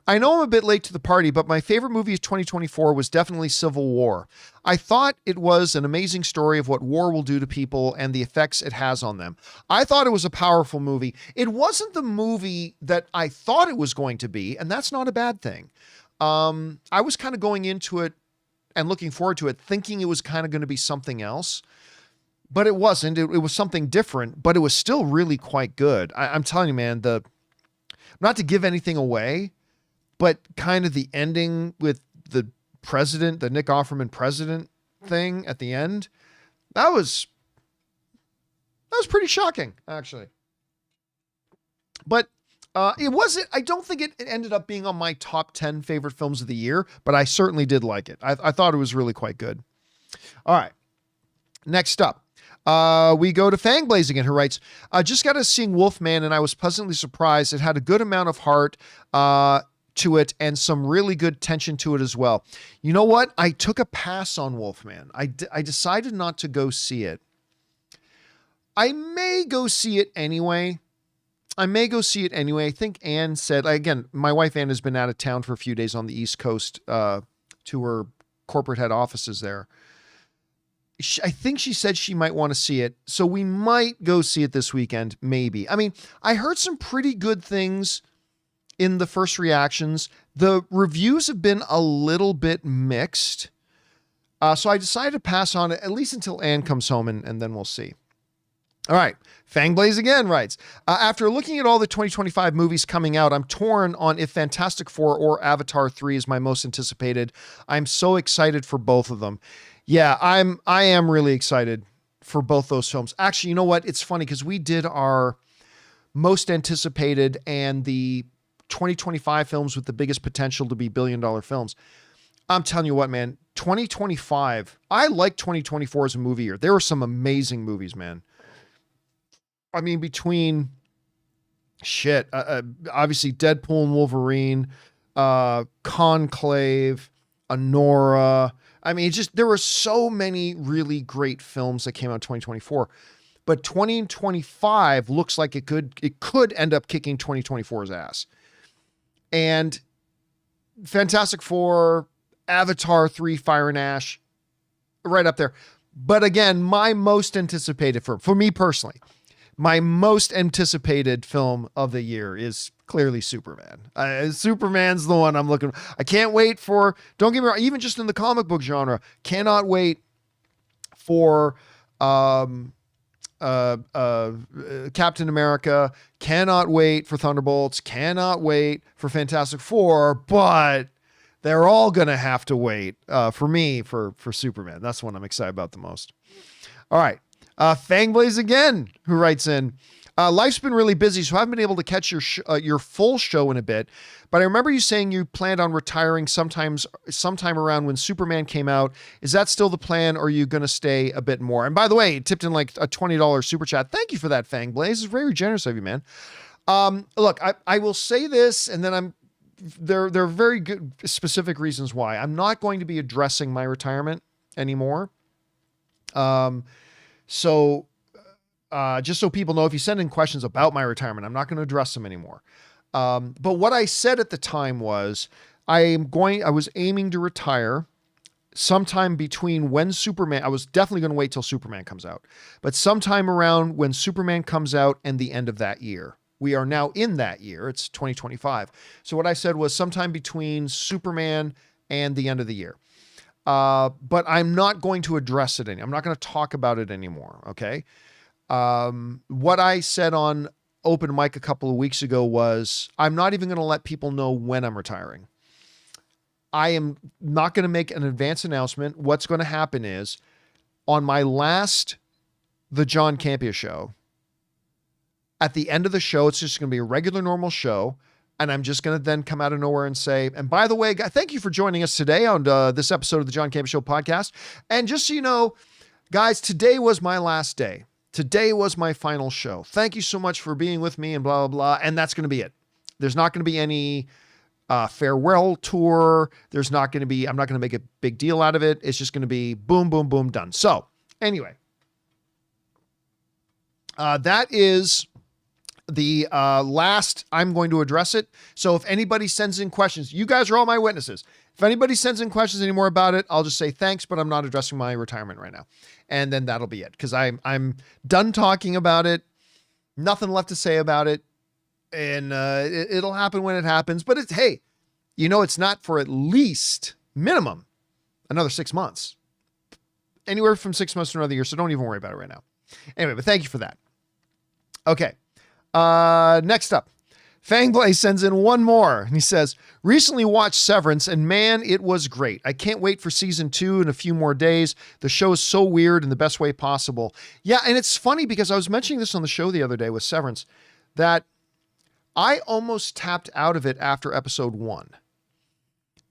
I know I'm a bit late to the party, but my favorite movie of 2024 was definitely Civil War. I thought it was an amazing story of what war will do to people and the effects it has on them. I thought it was a powerful movie. It wasn't the movie that I thought it was going to be, and that's not a bad thing. I was kind of going into it and looking forward to it, thinking it was kind of going to be something else. But it wasn't. It was something different, but it was still really quite good. I'm telling you, man, not to give anything away, but kind of the ending with the president, the Nick Offerman president thing at the end, that was pretty shocking, actually. But it wasn't, I don't think it ended up being on my top 10 favorite films of the year, but I certainly did like it. I thought it was really quite good. All right. Next up. We go to Fangblaze again, who writes, I just got to seeing Wolfman and I was pleasantly surprised. It had a good amount of heart to it and some really good tension to it as well. You know what? I took a pass on Wolfman. I decided not to go see it. I may go see it anyway. I think Anne said, again, my wife Anne has been out of town for a few days on the East Coast to her corporate head offices there. I think she said she might want to see it. So we might go see it this weekend, maybe. I mean, I heard some pretty good things in the first reactions. The reviews have been a little bit mixed. So I decided to pass on it at least until Anne comes home, and then we'll see. All right. Fangblaze again writes, after looking at all the 2025 movies coming out, I'm torn on if Fantastic Four or Avatar 3 is my most anticipated. I'm so excited for both of them. Yeah, I am really excited for both those films. Actually, you know what? It's funny because we did our most anticipated and the 2025 films with the biggest potential to be billion-dollar films. I'm telling you what, man, 2025, I like 2024 as a movie year. There were some amazing movies, man. I mean, between obviously Deadpool and Wolverine, Conclave, Anora. I mean, there were so many really great films that came out in 2024, but 2025 looks like it could end up kicking 2024's ass. And Fantastic Four, Avatar 3, Fire and Ash, right up there. But again, my most anticipated for me personally, my most anticipated film of the year is clearly Superman. Superman's the one I'm looking for. I can't wait for, don't get me wrong, even just in the comic book genre, cannot wait for Captain America, cannot wait for Thunderbolts, cannot wait for Fantastic Four, but they're all going to have to wait for me for Superman. That's the one I'm excited about the most. All right. Fangblaze again, who writes in, life's been really busy, so I haven't been able to catch your full show in a bit, but I remember you saying you planned on retiring sometime around when Superman came out. Is that still the plan, or are you going to stay a bit more? And by the way, tipped in like a $20 super chat. Thank you for that, Fangblaze. It's very generous of you, man. Look, I will say this, and then there are very good specific reasons why. I'm not going to be addressing my retirement anymore. So just so people know, if you send in questions about my retirement, I'm not going to address them anymore. But what I said at the time was I was aiming to retire sometime between when Superman, I was definitely going to wait till Superman comes out, but sometime around when Superman comes out and the end of that year. We are now in that year. It's 2025. So what I said was sometime between Superman and the end of the year. But I'm not going to address it I'm not going to talk about it anymore. Okay. What I said on open mic a couple of weeks ago was I'm not even going to let people know when I'm retiring. I am not going to make an advance announcement. What's going to happen is on my last, the John Campea show, at the end of the show, it's just going to be a regular, normal show. And I'm just going to then come out of nowhere and say, and by the way, thank you for joining us today on this episode of the John Campea Show podcast. And just so you know, guys, today was my last day. Today was my final show. Thank you so much for being with me and blah, blah, blah. And that's going to be it. There's not going to be any farewell tour. I'm not going to make a big deal out of it. It's just going to be boom, boom, boom, done. So anyway, that is the last I'm going to address it. So if anybody sends in questions, you guys are all my witnesses. If anybody sends in questions anymore about it, I'll just say thanks, but I'm not addressing my retirement right now. And then that'll be it. Because I'm done talking about it. Nothing left to say about it. And it'll happen when it happens. But hey, it's not for at least minimum another 6 months. Anywhere from 6 months to another year. So don't even worry about it right now. Anyway, but thank you for that. Okay. Next up, Fangblaze sends in one more and he says, recently watched Severance and man, it was great. I can't wait for season 2 in a few more days. The show is so weird in the best way possible. Yeah. And it's funny because I was mentioning this on the show the other day with Severance that I almost tapped out of it after episode 1.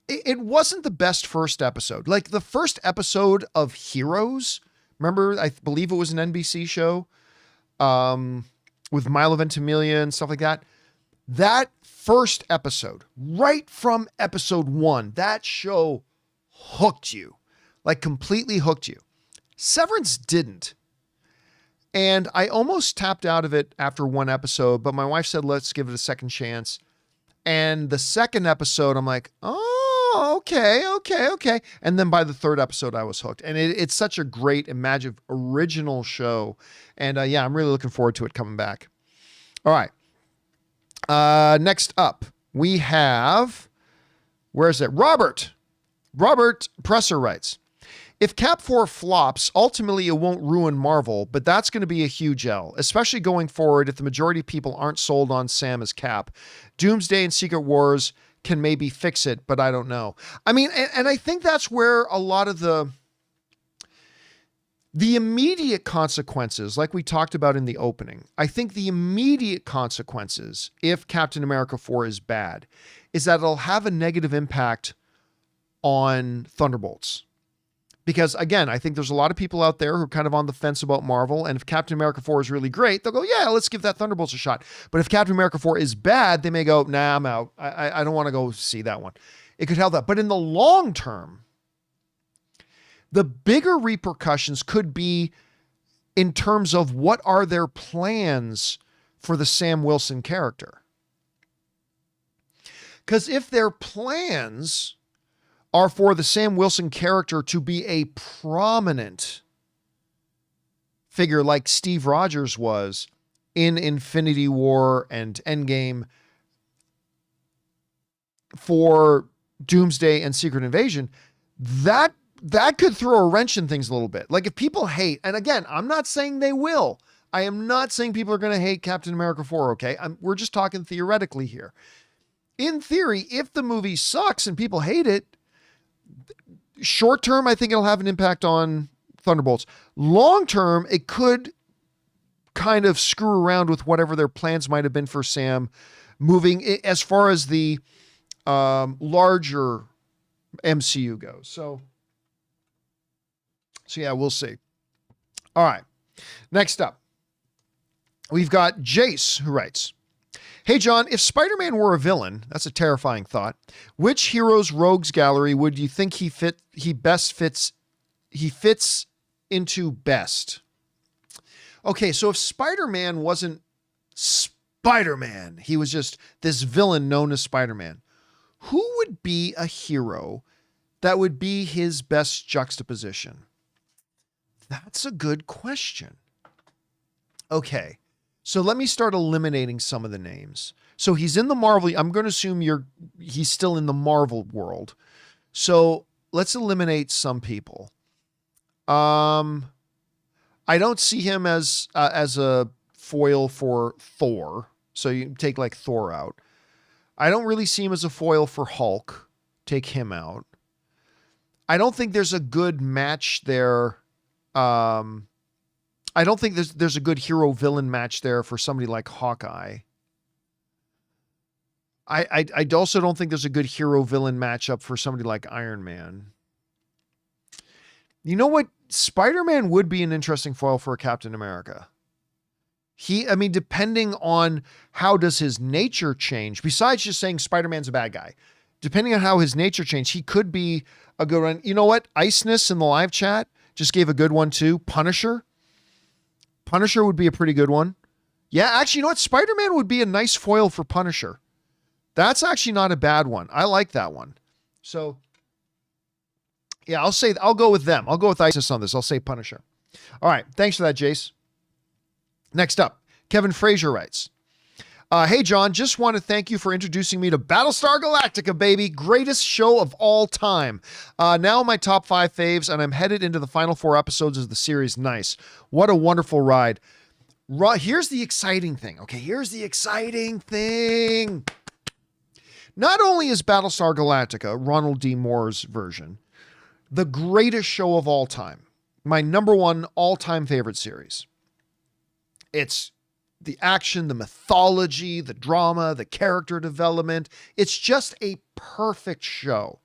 It wasn't the best first episode. Like the first episode of Heroes, remember, I believe it was an NBC show, with Milo Ventimiglia and stuff like that. That first episode, right from episode 1, that show hooked you, like completely hooked you. Severance didn't. And I almost tapped out of it after 1 episode, but my wife said, let's give it a second chance. And the second episode, I'm like, oh, okay. And then by the 3rd episode, I was hooked. And it's such a great, imaginative, original show. And yeah, I'm really looking forward to it coming back. All right. Next up, we have Where is it? Robert Presser writes, if Cap 4 flops, ultimately it won't ruin Marvel, but that's going to be a huge L, especially going forward if the majority of people aren't sold on Sam as Cap. Doomsday and Secret Wars can maybe fix it, but I don't know. I mean, and I think that's where a lot of the immediate consequences, like we talked about in the opening, I think the immediate consequences, if Captain America 4 is bad, is that it'll have a negative impact on Thunderbolts. Because again, I think there's a lot of people out there who are kind of on the fence about Marvel. And if Captain America 4 is really great, they'll go, yeah, let's give that Thunderbolts a shot. But if Captain America 4 is bad, they may go, nah, I'm out. I don't want to go see that one. It could help that. But in the long term, the bigger repercussions could be in terms of what are their plans for the Sam Wilson character. Because if their plans are for the Sam Wilson character to be a prominent figure like Steve Rogers was in Infinity War and Endgame for Doomsday and Secret Invasion, that could throw a wrench in things a little bit. Like if people hate, and again, I'm not saying they will. I am not saying people are going to hate Captain America 4, okay? We're just talking theoretically here. In theory, if the movie sucks and people hate it, short term, I think it'll have an impact on Thunderbolts. Long term, it could kind of screw around with whatever their plans might have been for Sam moving as far as the larger MCU goes. So yeah, we'll see. All right. Next up, we've got Jace who writes, hey, John, if Spider-Man were a villain, that's a terrifying thought, which hero's rogues gallery would you think he fits into best? Okay, so if Spider-Man wasn't Spider-Man, he was just this villain known as Spider-Man, who would be a hero that would be his best juxtaposition? That's a good question. Okay. So let me start eliminating some of the names. So he's in the Marvel. I'm going to assume he's still in the Marvel world. So let's eliminate some people. I don't see him as a foil for Thor. So you take like Thor out. I don't really see him as a foil for Hulk. Take him out. I don't think there's a good match there. I don't think there's a good hero villain match there for somebody like Hawkeye. I also don't think there's a good hero villain matchup for somebody like Iron Man. You know what? Spider-Man would be an interesting foil for a Captain America. Depending on how does his nature change, besides just saying Spider-Man's a bad guy, depending on how his nature changed, he could be a good one. You know what? Iceness in the live chat just gave a good one too. Punisher would be a pretty good one. Yeah, actually, you know what? Spider-Man would be a nice foil for Punisher. That's actually not a bad one. I like that one. So, yeah, I'll go with them. I'll go with Isis on this. I'll say Punisher. All right. Thanks for that, Jace. Next up, Kevin Frazier writes, hey, John, just want to thank you for introducing me to Battlestar Galactica, baby. Greatest show of all time. Now my top 5 faves, and I'm headed into the final 4 episodes of the series. Nice. What a wonderful ride. Here's the exciting thing. Okay, here's the exciting thing. Not only is Battlestar Galactica, Ronald D. Moore's version, the greatest show of all time, my number 1 all-time favorite series. It's the action, the mythology, the drama, the character development. It's just a perfect show.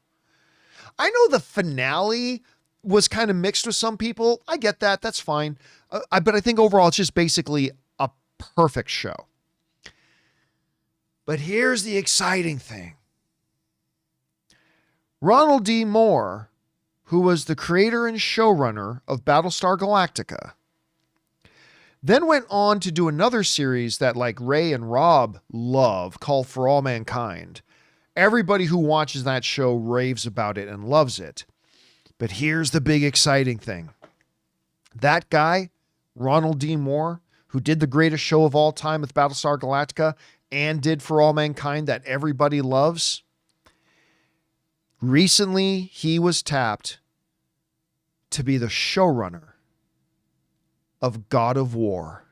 I know the finale was kind of mixed with some people. I get that. That's fine. But I think overall, it's just basically a perfect show. But here's the exciting thing. Ronald D. Moore, who was the creator and showrunner of Battlestar Galactica, then went on to do another series that like Ray and Rob love called For All Mankind. Everybody who watches that show raves about it and loves it. But here's the big exciting thing. That guy, Ronald D. Moore, who did the greatest show of all time with Battlestar Galactica and did For All Mankind that everybody loves, Recently, he was tapped to be the showrunner of God of War,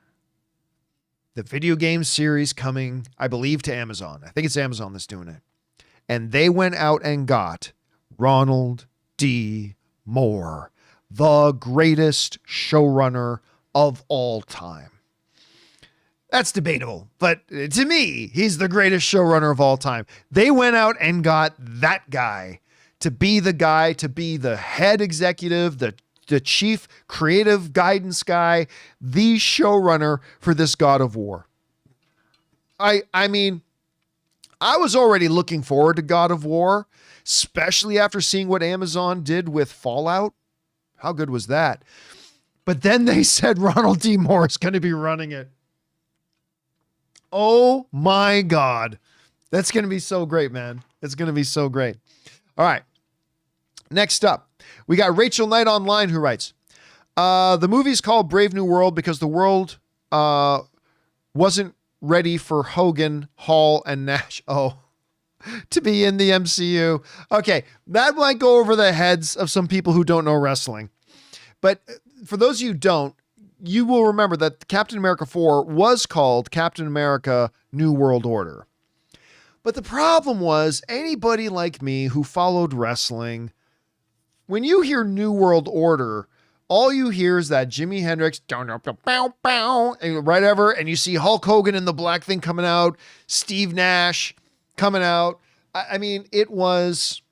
the video game series coming, I believe, to Amazon. I think it's Amazon that's doing it. And they went out and got Ronald D. Moore, the greatest showrunner of all time. That's debatable, but to me, he's the greatest showrunner of all time. They went out and got that guy to be the head executive, the chief creative guidance guy, the showrunner for this God of War. I mean, I was already looking forward to God of War, especially after seeing what Amazon did with Fallout. How good was that? But then they said Ronald D. Moore is going to be running it. Oh my God. That's going to be so great, man. It's going to be so great. All right. Next up, we got Rachel Knight Online who writes, the movie's called Brave New World because the world wasn't ready for Hogan, Hall, and Nash. Oh, to be in the MCU. Okay, that might go over the heads of some people who don't know wrestling. But for those of you who don't, you will remember that Captain America 4 was called Captain America New World Order. But the problem was, anybody like me who followed wrestling, when you hear New World Order, all you hear is that Jimi Hendrix, and right over, and you see Hulk Hogan in the black thing coming out, Steve Nash coming out. I mean, it was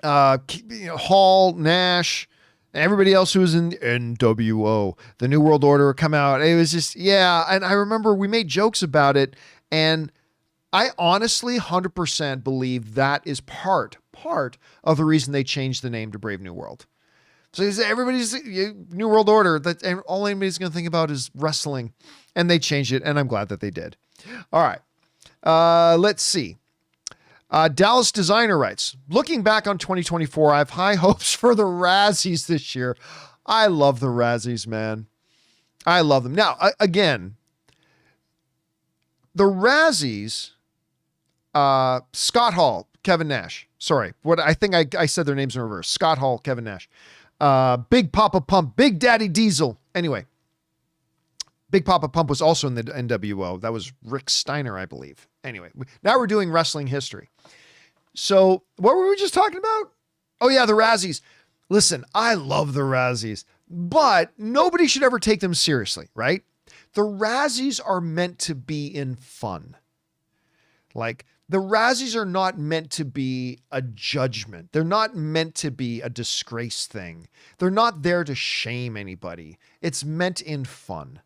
Hall, Nash, everybody else who was in NWO, the New World Order, come out. It was just, yeah. And I remember we made jokes about it. And I honestly 100% believe that is part of the reason they changed the name to Brave New World. So everybody's New World Order, that all anybody's going to think about is wrestling. And they changed it. And I'm glad that they did. All right. Let's see. Dallas Designer writes, looking back on 2024, I have high hopes for the Razzies this year. I love the Razzies, man. I love them. Now, again, the Razzies, Scott Hall, Kevin Nash. Sorry, I think I said their names in reverse. Scott Hall, Kevin Nash. Big Papa Pump, Big Daddy Diesel. Anyway, Big Papa Pump was also in the NWO. That was Rick Steiner, I believe. Anyway, now we're doing wrestling history. So what were we just talking about? Oh yeah, the Razzies. Listen, I love the Razzies, but nobody should ever take them seriously, right? The Razzies are meant to be in fun. Like, the Razzies are not meant to be a judgment. They're not meant to be a disgrace thing. They're not there to shame anybody. It's meant in fun.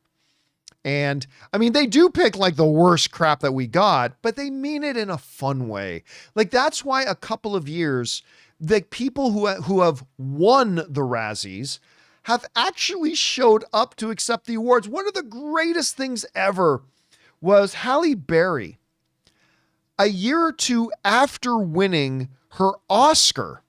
And I mean, they do pick like the worst crap that we got, but they mean it in a fun way. Like, that's why a couple of years, the people who have won the Razzies have actually showed up to accept the awards. One of the greatest things ever was Halle Berry. A year or two after winning her Oscar,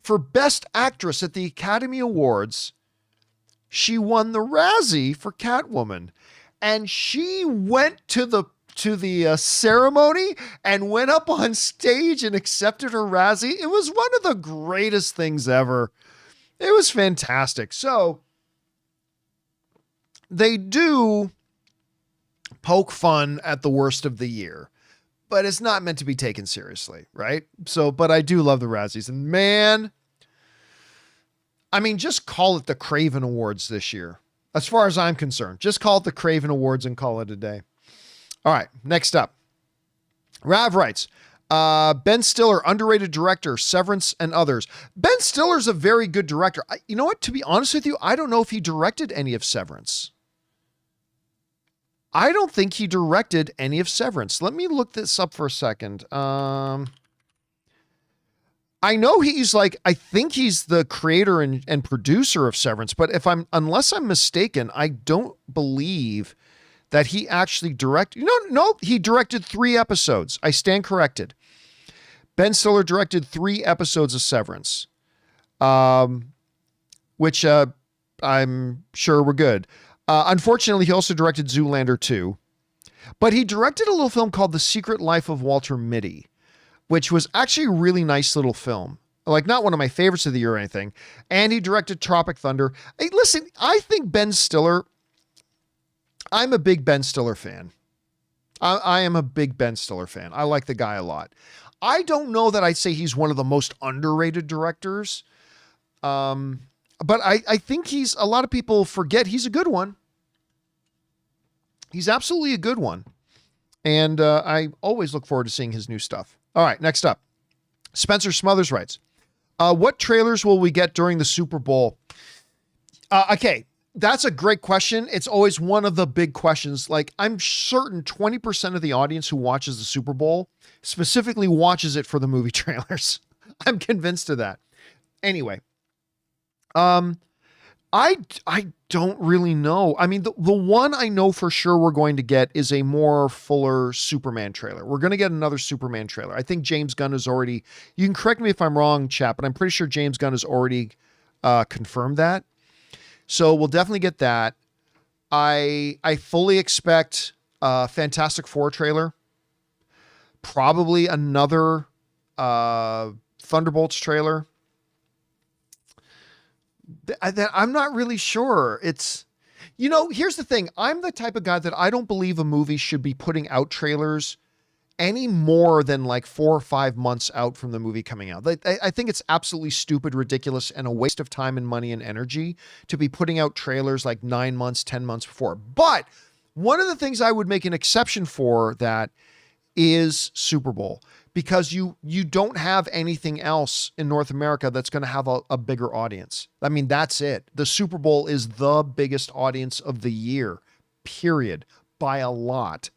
for Best Actress at the Academy Awards, she won the Razzie for Catwoman. And she went to the ceremony and went up on stage and accepted her Razzie. It was one of the greatest things ever. It was fantastic. So they do poke fun at the worst of the year, but it's not meant to be taken seriously, right? So, but I do love the Razzies. And man, I mean, just call it the Craven Awards this year. As far as I'm concerned, just call it the Craven Awards and call it a day. All right, next up. Rav writes, Ben Stiller, underrated director, Severance and others. Ben Stiller's a very good director. You know what? To be honest with you, I don't know if he directed any of Severance. I don't think he directed any of Severance. Let me look this up for a second. I know I think he's the creator and producer of Severance, but unless I'm mistaken, I don't believe that he actually directed. No, he directed 3 episodes. I stand corrected. Ben Stiller directed 3 episodes of Severance, which I'm sure were good. Unfortunately, he also directed Zoolander 2. But he directed a little film called The Secret Life of Walter Mitty, which was actually a really nice little film. Like, not one of my favorites of the year or anything. And he directed Tropic Thunder. Hey, listen, I think Ben Stiller, I'm a big Ben Stiller fan. I am a big Ben Stiller fan. I like the guy a lot. I don't know that I'd say he's one of the most underrated directors. But I think a lot of people forget he's a good one. He's absolutely a good one. And I always look forward to seeing his new stuff. All right, next up. Spencer Smothers writes, what trailers will we get during the Super Bowl? Okay, that's a great question. It's always one of the big questions. Like, I'm certain 20% of the audience who watches the Super Bowl specifically watches it for the movie trailers. I'm convinced of that. Anyway, I don't really know. I mean, the one I know for sure we're going to get is a more fuller Superman trailer. We're going to get another Superman trailer. I think James Gunn has already, you can correct me if I'm wrong, chap, but I'm pretty sure James Gunn has already confirmed that. So we'll definitely get that. I fully expect a Fantastic Four trailer. Probably another Thunderbolts trailer. I'm not really sure. It's, here's the thing. I'm the type of guy that I don't believe a movie should be putting out trailers any more than like 4 or 5 months out from the movie coming out. I think it's absolutely stupid, ridiculous, and a waste of time and money and energy to be putting out trailers like 9 months, 10 months before. But one of the things I would make an exception for that is Super Bowl, because you don't have anything else in North America that's going to have a bigger audience. I mean, that's it. The Super Bowl is the biggest audience of the year, period, by a lot.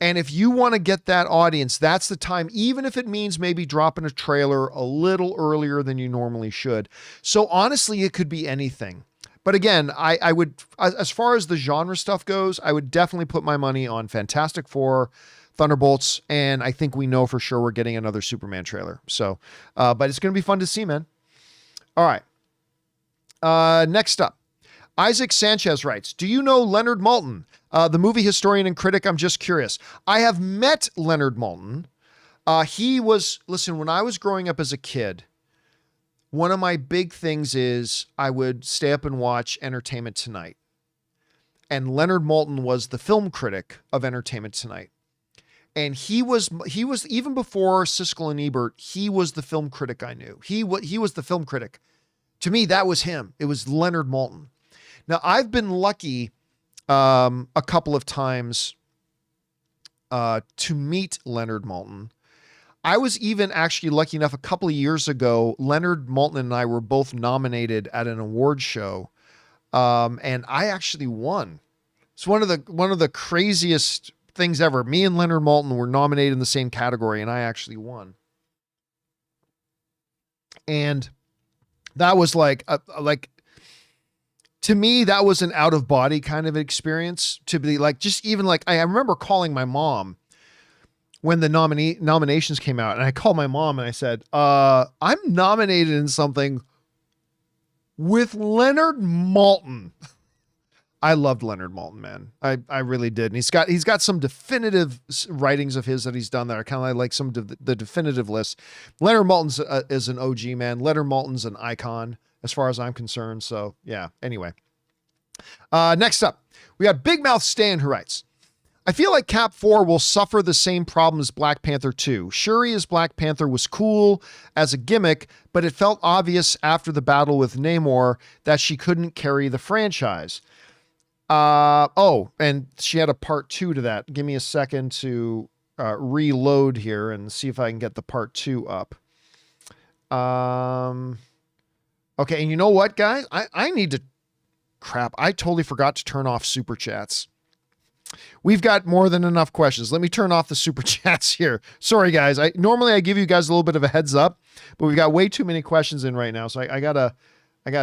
And if you want to get that audience, that's the time, even if it means maybe dropping a trailer a little earlier than you normally should. So honestly, it could be anything. But again, I would, as far as the genre stuff goes, I would definitely put my money on Fantastic Four, Thunderbolts, and I think we know for sure we're getting another Superman trailer. So, but it's going to be fun to see, man. All right. Next up, Isaac Sanchez writes, do you know Leonard Maltin, the movie historian and critic? I'm just curious. I have met Leonard Maltin. Listen, when I was growing up as a kid, one of my big things is I would stay up and watch Entertainment Tonight. And Leonard Maltin was the film critic of Entertainment Tonight. And he was even before Siskel and Ebert, he was the film critic I knew. He was the film critic. To me, that was him. It was Leonard Maltin. Now, I've been lucky a couple of times to meet Leonard Maltin. I was even actually lucky enough a couple of years ago, Leonard Maltin and I were both nominated at an award show. And I actually won. It's one of the craziest things ever. Me and Leonard Maltin were nominated in the same category, and I actually won. And that was like to me, that was an out of body kind of experience to be like, just even like, I remember calling my mom when the nominations came out, and I called my mom and I said, I'm nominated in something with Leonard Maltin. I loved Leonard Maltin, man. I really did. And he's got some definitive writings of his that he's done that are kind of like some of the definitive lists. Leonard Maltin's is an OG, man. Leonard Maltin's an icon as far as I'm concerned. So yeah, anyway. Next up, we got Big Mouth Stan who writes, I feel like Cap 4 will suffer the same problem as Black Panther 2. Shuri as Black Panther was cool as a gimmick, but it felt obvious after the battle with Namor that she couldn't carry the franchise. And she had a part 2 to that. Give me a second to reload here and see if I can get the part 2 up. Okay, and you know what, guys? I need to... Crap, I totally forgot to turn off Super Chats. We've got more than enough questions. Let me turn off the Super Chats here. Sorry, guys. Normally I give you guys a little bit of a heads up, but we've got way too many questions in right now, so I gotta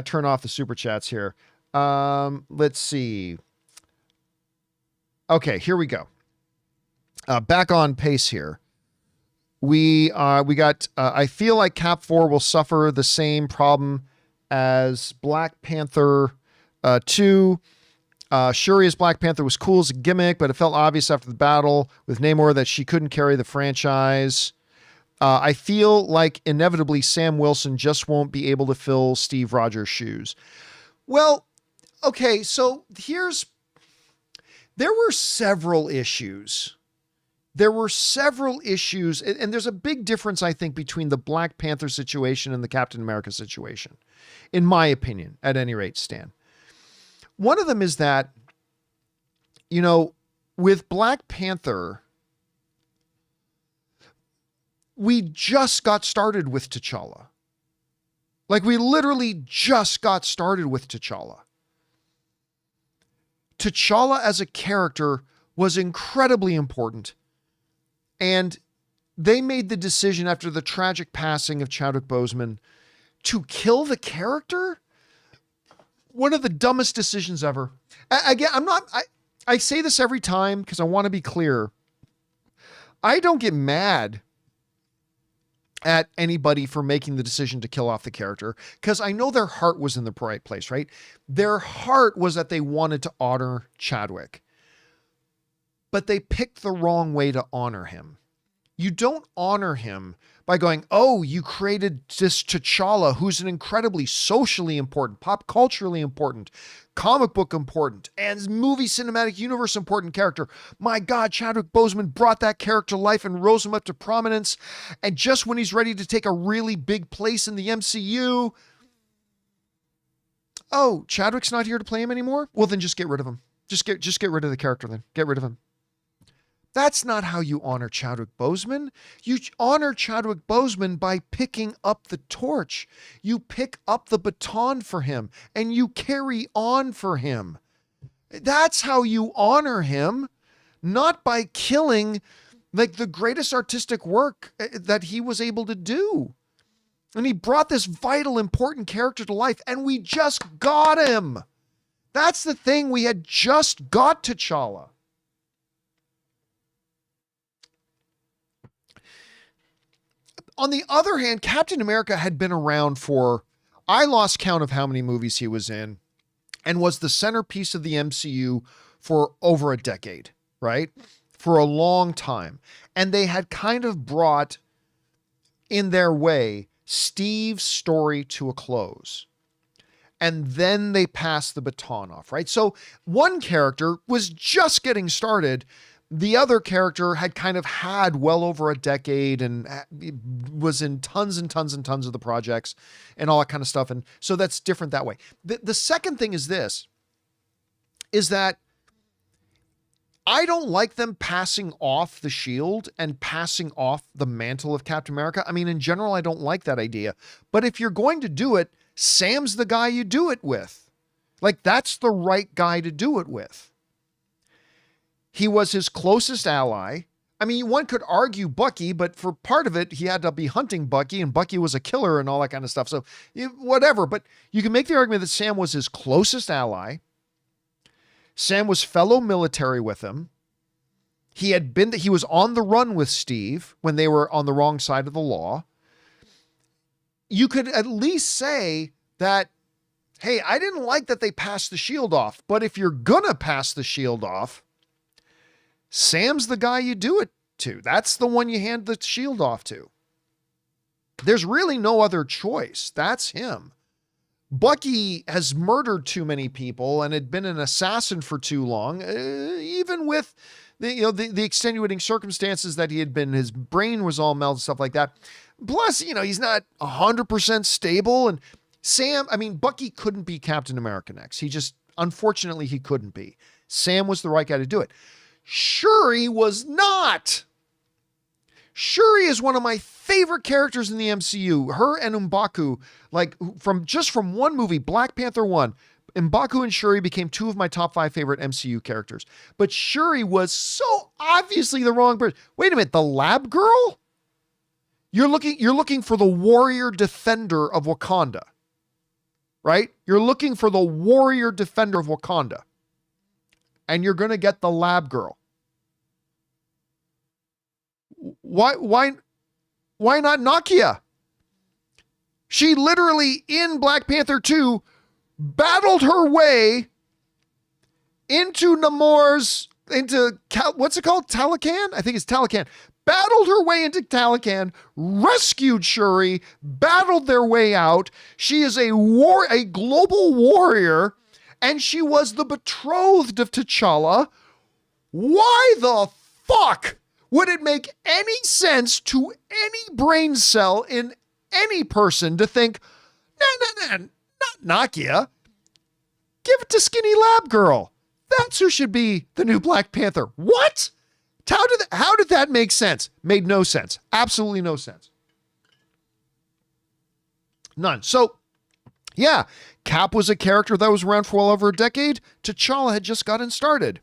turn off the Super Chats here. Let's see. Okay, here we go. Back on pace here. We got, I feel like Cap 4 will suffer the same problem as Black Panther 2. Shuri as Black Panther was cool as a gimmick, but it felt obvious after the battle with Namor that she couldn't carry the franchise. I feel like inevitably Sam Wilson just won't be able to fill Steve Rogers' shoes. Well, okay, so there were several issues. And there's a big difference, I think, between the Black Panther situation and the Captain America situation, in my opinion, at any rate, Stan. One of them is that, with Black Panther, we just got started with T'Challa. Like, we literally just got started with T'Challa. T'Challa as a character was incredibly important. And they made the decision after the tragic passing of Chadwick Boseman to kill the character. One of the dumbest decisions ever. Again, I say this every time because I want to be clear. I don't get mad at anybody for making the decision to kill off the character because I know their heart was in the right place, right? Their heart was that they wanted to honor Chadwick, but they picked the wrong way to honor him. You don't honor him by going, oh, you created this T'Challa, who's an incredibly socially important, pop culturally important, comic book important, and movie cinematic universe important character. My God, Chadwick Boseman brought that character to life and rose him up to prominence. And just when he's ready to take a really big place in the MCU, oh, Chadwick's not here to play him anymore? Well, then just get rid of him. Just get rid of the character then. Get rid of him. That's not how you honor Chadwick Boseman. You honor Chadwick Boseman by picking up the torch. You pick up the baton for him and you carry on for him. That's how you honor him, not by killing like the greatest artistic work that he was able to do. And he brought this vital, important character to life and we just got him. That's the thing. We had just got T'Challa. On the other hand, Captain America had been around for, I lost count of how many movies he was in, and was the centerpiece of the MCU for over a decade, right? For a long time. And they had kind of brought, in their way, Steve's story to a close. And then they passed the baton off, right? So one character was just getting started. The other character had kind of had well over a decade and was in tons and tons and tons of the projects and all that kind of stuff. And so that's different that way. The second thing is this, is that I don't like them passing off the shield and passing off the mantle of Captain America. I mean, in general, I don't like that idea. But if you're going to do it, Sam's the guy you do it with. Like, that's the right guy to do it with. He was his closest ally. I mean, one could argue Bucky, but for part of it, he had to be hunting Bucky, and Bucky was a killer and all that kind of stuff. So whatever, but you can make the argument that Sam was his closest ally. Sam was fellow military with him. He was on the run with Steve when they were on the wrong side of the law. You could at least say that, hey, I didn't like that they passed the shield off, but if you're gonna pass the shield off, Sam's the guy you do it to. That's the one you hand the shield off to. There's really no other choice. That's him. Bucky has murdered too many people and had been an assassin for too long, even with the extenuating circumstances that he had been. His brain was all melted, stuff like that. Plus, he's not 100% stable. And Bucky couldn't be Captain America next. Unfortunately, he couldn't be. Sam was the right guy to do it. Shuri was not. Shuri is one of my favorite characters in the MCU. Her and M'Baku, from one movie, Black Panther 1, M'Baku and Shuri became two of my top 5 favorite MCU characters. But Shuri was so obviously the wrong person. Wait a minute, the lab girl? You're looking for the warrior defender of Wakanda, right? You're looking for the warrior defender of Wakanda. And you're going to get the lab girl. Why not Nakia? She literally in Black Panther 2 battled her way into Namor's, what's it called? Talocan? I think it's Talocan. Battled her way into Talocan, rescued Shuri, battled their way out. She is a global warrior, and she was the betrothed of T'Challa. Why the fuck would it make any sense to any brain cell in any person to think, nah, not Nakia. Give it to Skinny Lab Girl. That's who should be the new Black Panther. What? How did that make sense? Made no sense. Absolutely no sense. None. So, yeah, Cap was a character that was around for well over a decade. T'Challa had just gotten started.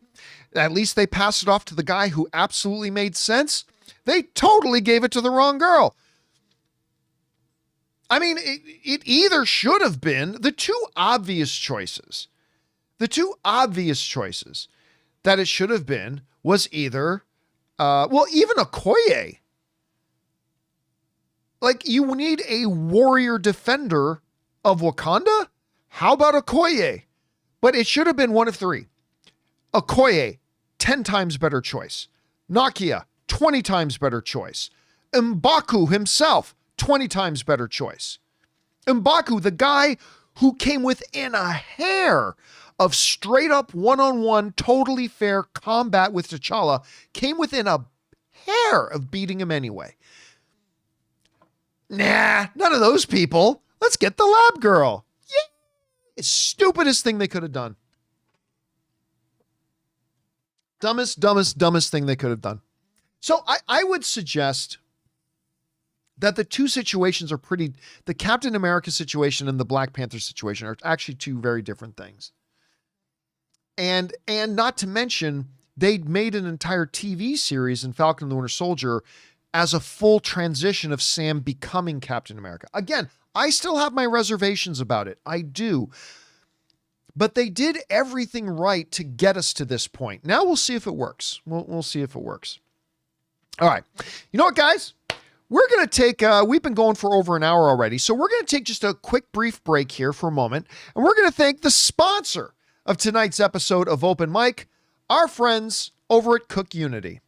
At least they passed it off to the guy who absolutely made sense. They totally gave it to the wrong girl. I mean, it either should have been the two obvious choices. The two obvious choices that it should have been was either, even Okoye. Like, you need a warrior defender of Wakanda? How about Okoye? But it should have been one of three. Okoye, 10 times better choice. Nakia, 20 times better choice. M'Baku himself, 20 times better choice. M'Baku, the guy who came within a hair of straight up one-on-one, totally fair combat with T'Challa, came within a hair of beating him anyway. Nah, none of those people. Let's get the lab girl. Yeah. It's stupidest thing they could have done. Dumbest thing they could have done. So I would suggest that the two situations are the Captain America situation and the Black Panther situation are actually two very different things. And not to mention, they made an entire TV series in Falcon and the Winter Soldier as a full transition of Sam becoming Captain America. Again, I still have my reservations about it. I do. But they did everything right to get us to this point. Now we'll see if it works. We'll see if it works. All right. You know what, guys? We're going to take, we've been going for over an hour already, so we're going to take just a quick brief break here for a moment, and we're going to thank the sponsor of tonight's episode of Open Mic, our friends over at CookUnity.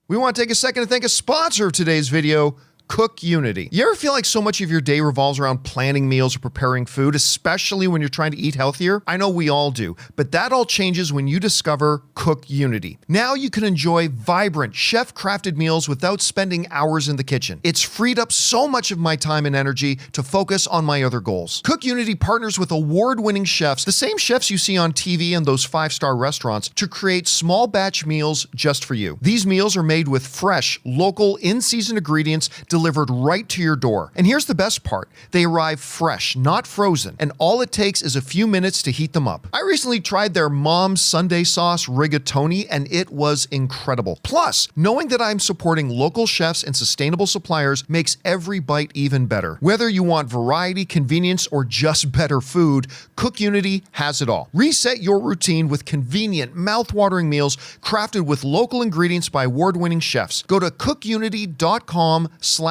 We want to take a second to thank a sponsor of today's video, CookUnity. You ever feel like so much of your day revolves around planning meals or preparing food, especially when you're trying to eat healthier? I know we all do, but that all changes when you discover CookUnity. Now you can enjoy vibrant, chef-crafted meals without spending hours in the kitchen. It's freed up so much of my time and energy to focus on my other goals. CookUnity partners with award-winning chefs, the same chefs you see on TV and those five-star restaurants, to create small batch meals just for you. These meals are made with fresh, local, in-season ingredients delivered right to your door. And here's the best part. They arrive fresh, not frozen, and all it takes is a few minutes to heat them up. I recently tried their Mom's Sunday Sauce Rigatoni, and it was incredible. Plus, knowing that I'm supporting local chefs and sustainable suppliers makes every bite even better. Whether you want variety, convenience, or just better food, CookUnity has it all. Reset your routine with convenient, mouth-watering meals crafted with local ingredients by award-winning chefs. Go to cookunity.com/Campea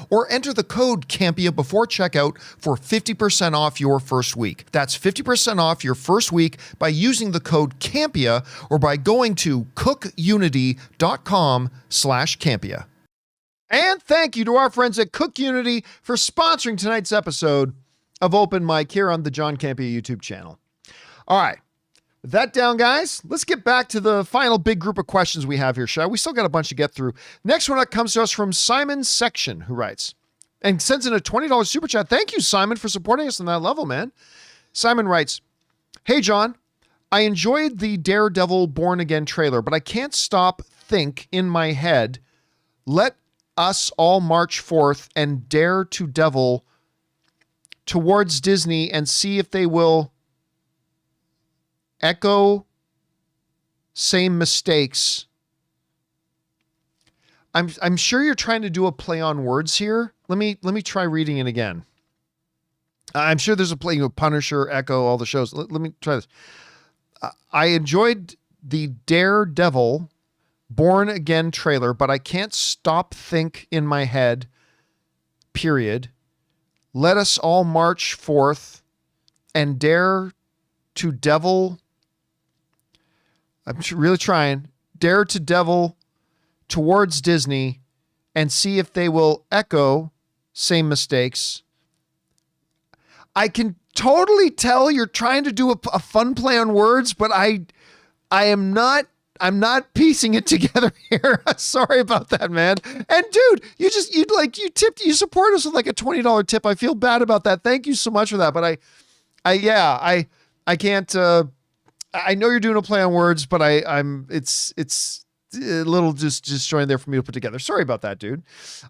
or enter the code Campea before checkout for 50% off your first week. That's 50% off your first week by using the code Campea or by going to cookunity.com/Campea. And thank you to our friends at CookUnity for sponsoring tonight's episode of Open Mic here on the John Campea YouTube channel. All right. With that down, guys, let's get back to the final big group of questions we have here, shall we? Still got a bunch to get through. Next one up comes to us from Simon Section, who writes and sends in a $20 super chat. Thank you, Simon, for supporting us on that level, man. Simon writes, "Hey, John, I enjoyed the Daredevil Born Again trailer, but I can't think in my head, let us all march forth and dare to devil towards Disney and see if they will echo same mistakes." I'm sure you're trying to do a play on words here. Let me try reading it again. I'm sure there's a play, Punisher, Echo, all the shows. Let me try this. I enjoyed the Daredevil Born Again trailer, but I can't think in my head, period. Let us all march forth and dare to devil I'm really trying. Dare to Devil towards Disney and see if they will echo same mistakes. I can totally tell you're trying to do a fun play on words, but I'm not piecing it together here. Sorry about that, man. And dude, you support us with like a $20 tip. I feel bad about that. Thank you so much for that. But I can't, I know you're doing a play on words, but it's a little just disjointed there for me to put together. Sorry about that, dude.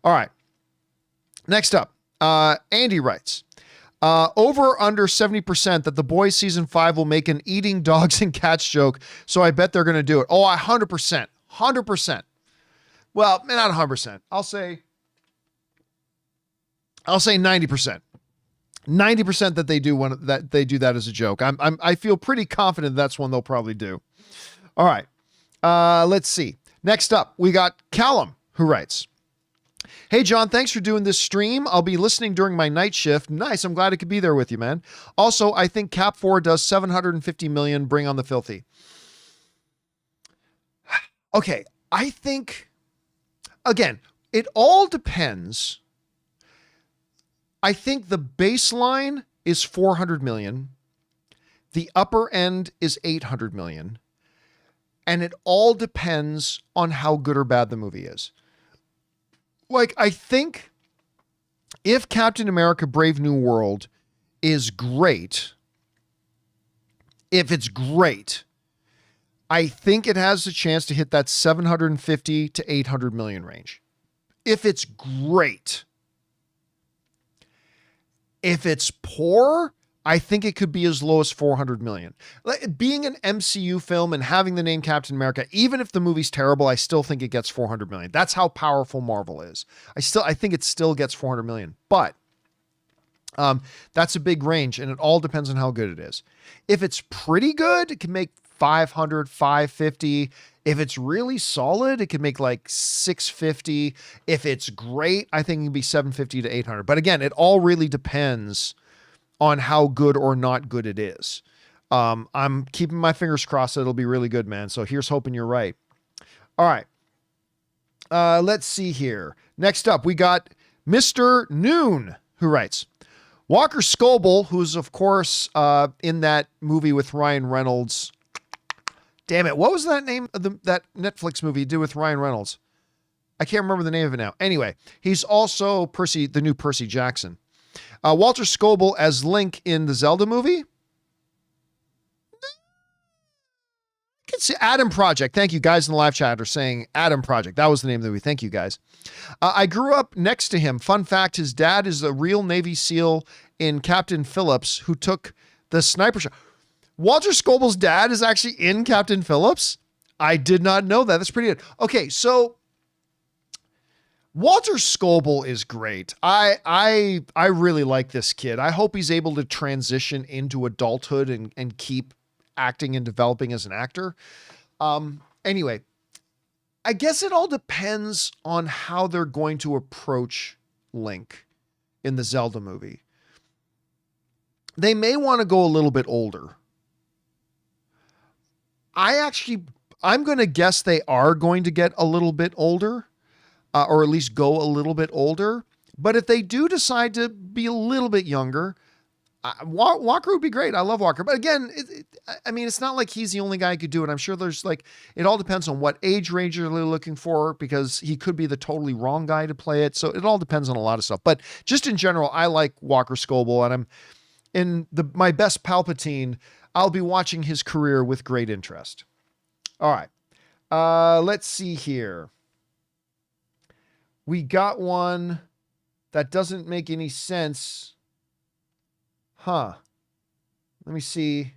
All right. Next up, Andy writes, over under 70% that The Boys season 5 will make an eating dogs and cats joke. So I bet they're going to do it. Oh, 100%. 100%. Well, not 100%. I'll say 90%. 90% that they do that as a joke. I feel pretty confident that's one they'll probably do. All right. Let's see. Next up, we got Callum, who writes, hey, John, thanks for doing this stream. I'll be listening during my night shift. Nice. I'm glad I could be there with you, man. Also, I think Cap 4 does 750 million. Bring on the filthy. Okay. I think, again, it all depends. I think the baseline is 400 million. The upper end is 800 million. And it all depends on how good or bad the movie is. Like, I think if Captain America Brave New World is great, if it's great, I think it has a chance to hit that 750 to 800 million range. If it's great. If it's poor, I think it could be as low as 400 million. Like, being an MCU film and having the name Captain America, even if the movie's terrible, I still think it gets 400 million. That's how powerful Marvel is. I think it still gets 400 million, but that's a big range and it all depends on how good it is. If it's pretty good, it can make 500, 550. If it's really solid, it can make like 650. If it's great, I think it can be 750 to 800. But again, it all really depends on how good or not good it is. I'm keeping my fingers crossed that it'll be really good, man. So here's hoping you're right. All right. Let's see here. Next up, we got Mr. Noon, who writes, Walker Scobell, who's of course in that movie with Ryan Reynolds. Damn it. What was that name of that Netflix movie you did with Ryan Reynolds? I can't remember the name of it now. Anyway, he's also the new Percy Jackson. Walter Scobell as Link in the Zelda movie. It's Adam Project. Thank you guys in the live chat are saying Adam Project. That was the name of the movie. Thank you guys. I grew up next to him. Fun fact, his dad is a real Navy SEAL in Captain Phillips who took the sniper shot. Walter Scobell's dad is actually in Captain Phillips. I did not know that. That's pretty good. Okay, so Walter Scobell is great. I really like this kid. I hope he's able to transition into adulthood and keep acting and developing as an actor. Anyway, I guess it all depends on how they're going to approach Link in the Zelda movie. They may want to go a little bit older. I'm going to guess they are going to get a little bit older. Or at least go a little bit older. But if they do decide to be a little bit younger, Walker would be great. I love Walker. But again, it's not like he's the only guy who could do it. I'm sure there's it all depends on what age range you're looking for, because he could be the totally wrong guy to play it. So it all depends on a lot of stuff. But just in general, I like Walker Scobell, and I'm in my best Palpatine. I'll be watching his career with great interest. All right. Let's see here. We got one that doesn't make any sense. Let me see.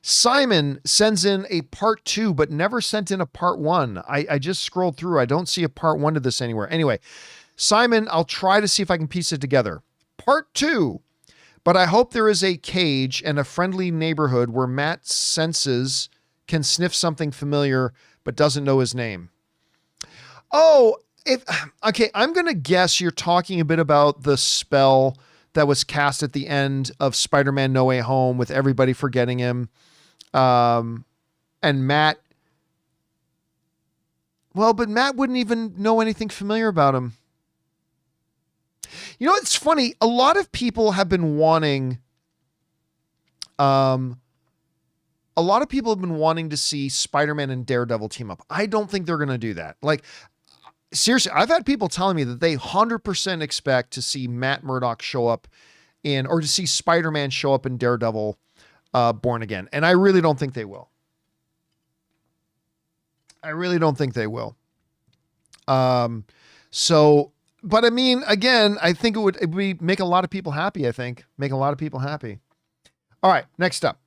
Simon sends in a part 2, but never sent in a part 1. I just scrolled through. I don't see a part 1 to this anywhere. Anyway, Simon, I'll try to see if I can piece it together. Part 2. But I hope there is a cage and a friendly neighborhood where Matt's senses can sniff something familiar, but doesn't know his name. Oh, okay. I'm going to guess you're talking a bit about the spell that was cast at the end of Spider-Man No Way Home with everybody forgetting him. And Matt, well, but Matt wouldn't even know anything familiar about him. You know, it's funny. A lot of people have been wanting, to see Spider-Man and Daredevil team up. I don't think they're going to do that. Like, seriously, I've had people telling me that they 100% expect to see Matt Murdock show up or to see Spider-Man show up in Daredevil Born Again. And I really don't think they will. But I mean, again, I think it would make a lot of people happy, All right, next up.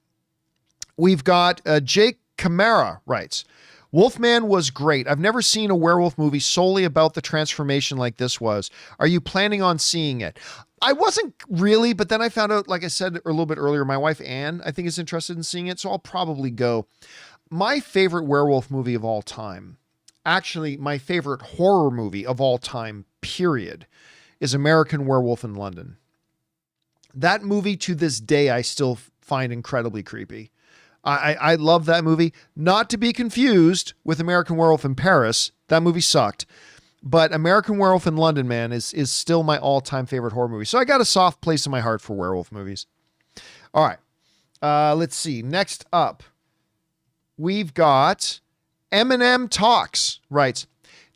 We've got Jake Campea writes, Wolfman was great. I've never seen a werewolf movie solely about the transformation like this was. Are you planning on seeing it? I wasn't really, but then I found out, like I said a little bit earlier, my wife Anne, I think, is interested in seeing it, so I'll probably go. My favorite werewolf movie of all time, actually my favorite horror movie of all time, period, is American Werewolf in London. That movie, to this day, I still find incredibly creepy. I love that movie, not to be confused with American Werewolf in Paris. That movie sucked, but American Werewolf in London, man, is still my all-time favorite horror movie. So I got a soft place in my heart for werewolf movies. All right. Let's see. Next up, we've got Eminem Talks writes,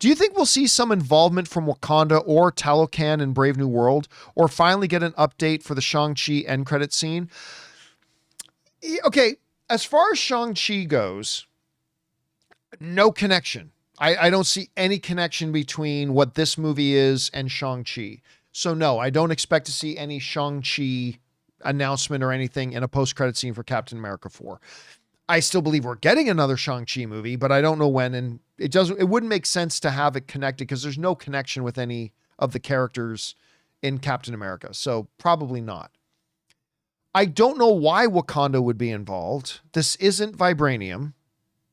do you think we'll see some involvement from Wakanda or Talocan in Brave New World, or finally get an update for the Shang-Chi end credit scene? Okay. As far as Shang-Chi goes, no connection. I don't see any connection between what this movie is and Shang-Chi. So no, I don't expect to see any Shang-Chi announcement or anything in a post-credit scene for Captain America 4. I still believe we're getting another Shang-Chi movie, but I don't know when, and it wouldn't make sense to have it connected because there's no connection with any of the characters in Captain America. So probably not. I don't know why Wakanda would be involved. This isn't vibranium.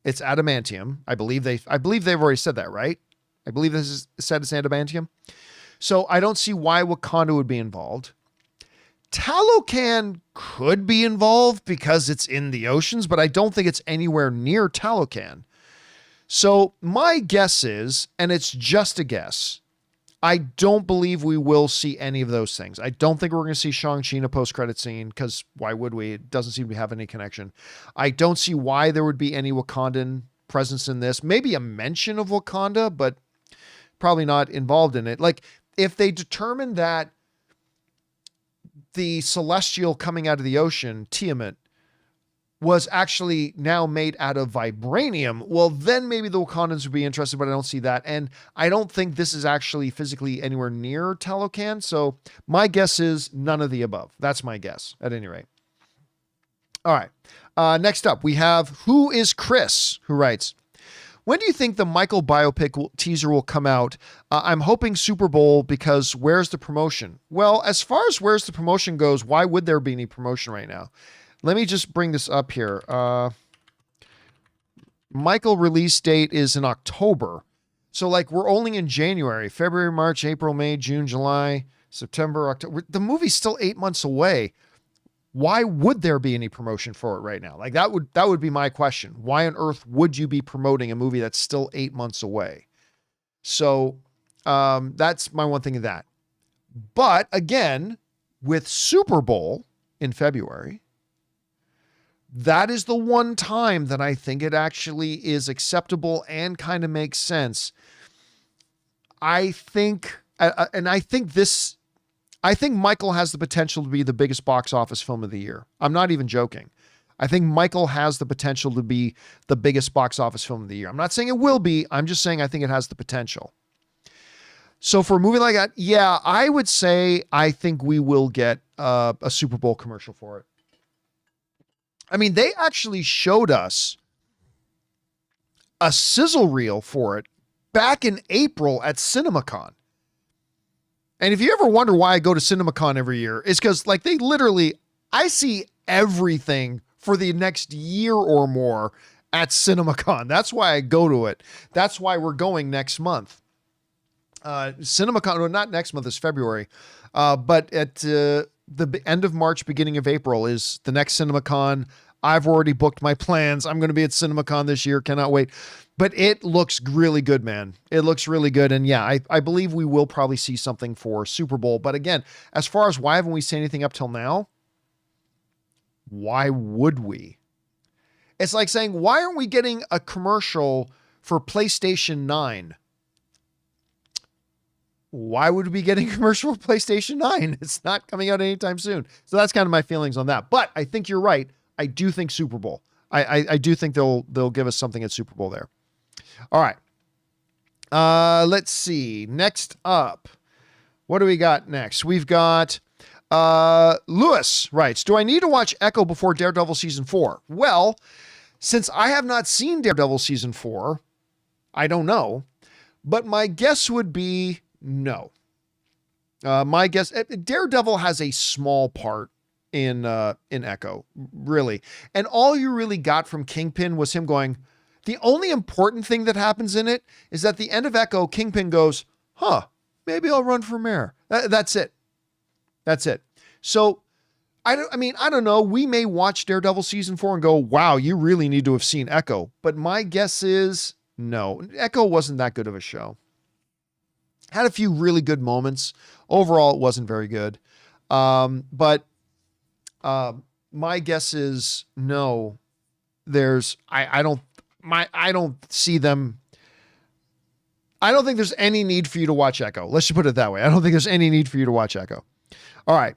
It's adamantium. I believe they've already said that, right? I believe this is said it's adamantium. So I don't see why Wakanda would be involved. Talocan could be involved because it's in the oceans, but I don't think it's anywhere near Talocan. So my guess is, and it's just a guess, I don't believe we will see any of those things. I don't think we're going to see Shang-Chi in a post-credit scene because why would we? It doesn't seem to have any connection. I don't see why there would be any Wakandan presence in this. Maybe a mention of Wakanda, but probably not involved in it. Like if they determine that the celestial coming out of the ocean, Tiamat, was actually now made out of vibranium, well, then maybe the Wakandans would be interested, but I don't see that. And I don't think this is actually physically anywhere near Talocan. So my guess is none of the above. That's my guess at any rate. All right. Next up, we have Who is Chris, who writes, when do you think the Michael biopic teaser will come out? I'm hoping Super Bowl because where's the promotion? Well, as far as where's the promotion goes, why would there be any promotion right now? Let me just bring this up here. Michael release date is in October. So like we're only in January, February, March, April, May, June, July, September, October. The movie's still 8 months away. Why would there be any promotion for it right now? Like that would be my question. Why on earth would you be promoting a movie that's still 8 months away? So that's my one thing of that. But again, with Super Bowl in February, that is the one time that I think it actually is acceptable and kind of makes sense. I think Michael has the potential to be the biggest box office film of the year. I'm not even joking. I think Michael has the potential to be the biggest box office film of the year. I'm not saying it will be. I'm just saying I think it has the potential. So for a movie like that, yeah, I would say I think we will get a Super Bowl commercial for it. I mean, they actually showed us a sizzle reel for it back in April at CinemaCon. And if you ever wonder why I go to CinemaCon every year, it's because like they literally, I see everything for the next year or more at CinemaCon. That's why I go to it. That's why we're going next month. CinemaCon, no, not next month, it's February. But at the end of March, beginning of April is the next CinemaCon. I've already booked my plans. I'm going to be at CinemaCon this year. Cannot wait. But it looks really good, man. It looks really good. And yeah, I believe we will probably see something for Super Bowl. But again, as far as why haven't we seen anything up till now? Why would we? It's like saying, why aren't we getting a commercial for PlayStation 9? Why would we be getting a commercial for PlayStation 9? It's not coming out anytime soon. So that's kind of my feelings on that. But I think you're right. I do think Super Bowl. I do think they'll give us something at Super Bowl there. All right. Let's see. Next up, what do we got next? We've got Lewis writes, do I need to watch Echo before Daredevil season 4? Well, since I have not seen Daredevil season 4, I don't know, but my guess would be no. My guess, Daredevil has a small part in Echo, really. And all you really got from Kingpin was him going, the only important thing that happens in it is at the end of Echo, Kingpin goes, maybe I'll run for mayor. That's it. That's it. So I don't know. We may watch Daredevil season 4 and go, wow, you really need to have seen Echo. But my guess is no. Echo wasn't that good of a show. Had a few really good moments. Overall, it wasn't very good. But my guess is no. I don't see them. I don't think there's any need for you to watch Echo. Let's just put it that way. I don't think there's any need for you to watch Echo. All right.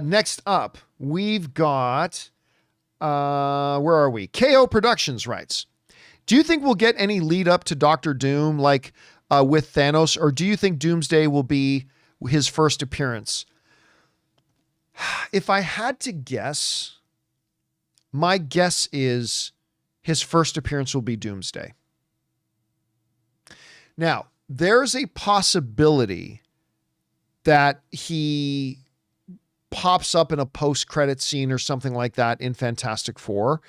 Next up, we've got, where are we? KO Productions writes, do you think we'll get any lead up to Doctor Doom, like with Thanos, or do you think Doomsday will be his first appearance? If I had to guess, my guess is his first appearance will be Doomsday. Now, there's a possibility that he pops up in a post-credit scene or something like that in Fantastic Four.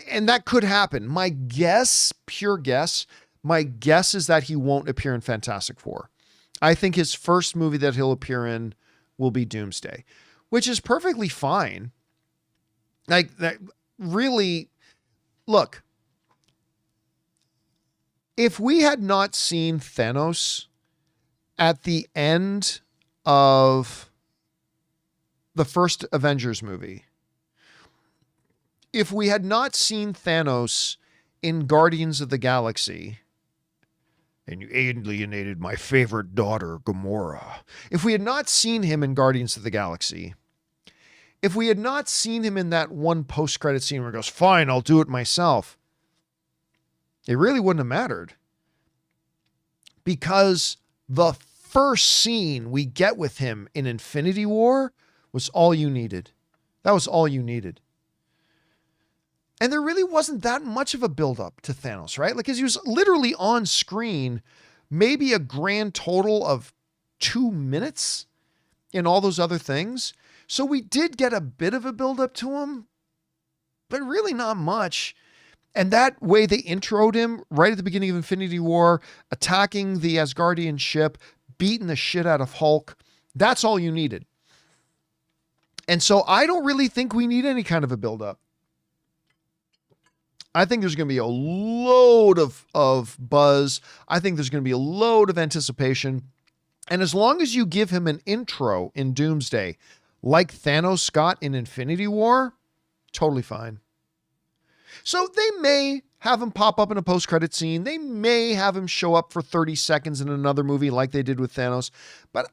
And that could happen. My guess, pure guess, my guess is that he won't appear in Fantastic Four. I think his first movie that he'll appear in will be Doomsday, which is perfectly fine. Like, that really, look, if we had not seen Thanos at the end of the first Avengers movie, if we had not seen Thanos in Guardians of the Galaxy, and you alienated my favorite daughter, Gamora. If we had not seen him in Guardians of the Galaxy, if we had not seen him in that one post-credit scene where he goes, fine, I'll do it myself, it really wouldn't have mattered. Because the first scene we get with him in Infinity War was all you needed. That was all you needed. And there really wasn't that much of a build-up to Thanos, right? Like, because he was literally on screen, maybe a grand total of 2 minutes in all those other things. So we did get a bit of a build-up to him, but really not much. And that way they introed him right at the beginning of Infinity War, attacking the Asgardian ship, beating the shit out of Hulk. That's all you needed. And so I don't really think we need any kind of a build-up. I think there's going to be a load of buzz. I think there's going to be a load of anticipation. And as long as you give him an intro in Doomsday, like Thanos got in Infinity War, totally fine. So they may have him pop up in a post-credit scene. They may have him show up for 30 seconds in another movie like they did with Thanos. But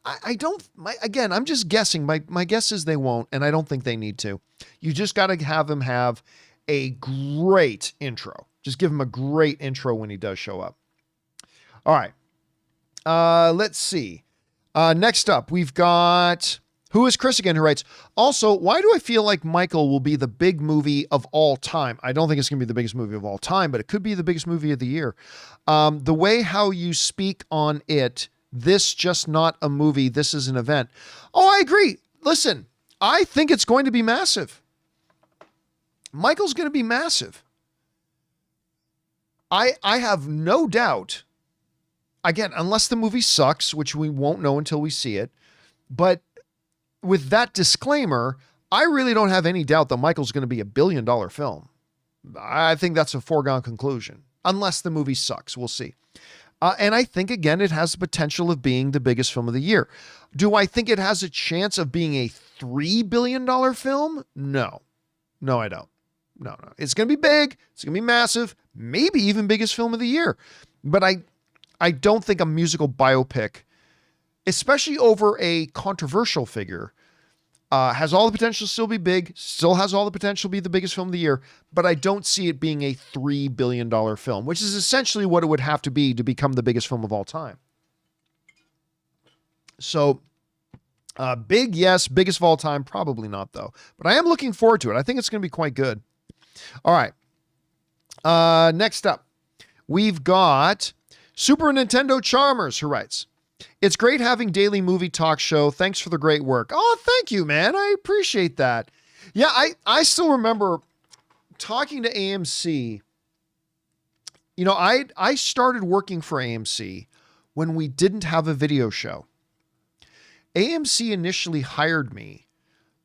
again, I'm just guessing. My guess is they won't, and I don't think they need to. You just got to have him have a great intro. Just give him a great intro when he does show up. All right. Let's see. Next up, we've got, who is Chris again, who writes, also, why do I feel like Michael will be the big movie of all time? I don't think it's going to be the biggest movie of all time, but it could be the biggest movie of the year. The way how you speak on it, this just not a movie, this is an event. Oh, I agree. Listen, I think it's going to be massive. Michael's going to be massive. I have no doubt again, unless the movie sucks, which we won't know until we see it. But with that disclaimer, I really don't have any doubt that Michael's going to be $1 billion film. I think that's a foregone conclusion, unless the movie sucks. We'll see. And I think, again, it has the potential of being the biggest film of the year. Do I think it has a chance of being a $3 billion film? No. No, I don't. No. It's going to be big. It's going to be massive. Maybe even biggest film of the year. But I don't think a musical biopic, especially over a controversial figure, has all the potential to still be big, still has all the potential to be the biggest film of the year, but I don't see it being a $3 billion film, which is essentially what it would have to be to become the biggest film of all time. So, big, yes. Biggest of all time, probably not, though. But I am looking forward to it. I think it's going to be quite good. All right. Next up, we've got Super Nintendo Charmers, who writes, "It's great having daily movie talk show. Thanks for the great work." Oh, thank you, man. I appreciate that. Yeah, I still remember talking to AMC. You know, I started working for AMC when we didn't have a video show. AMC initially hired me.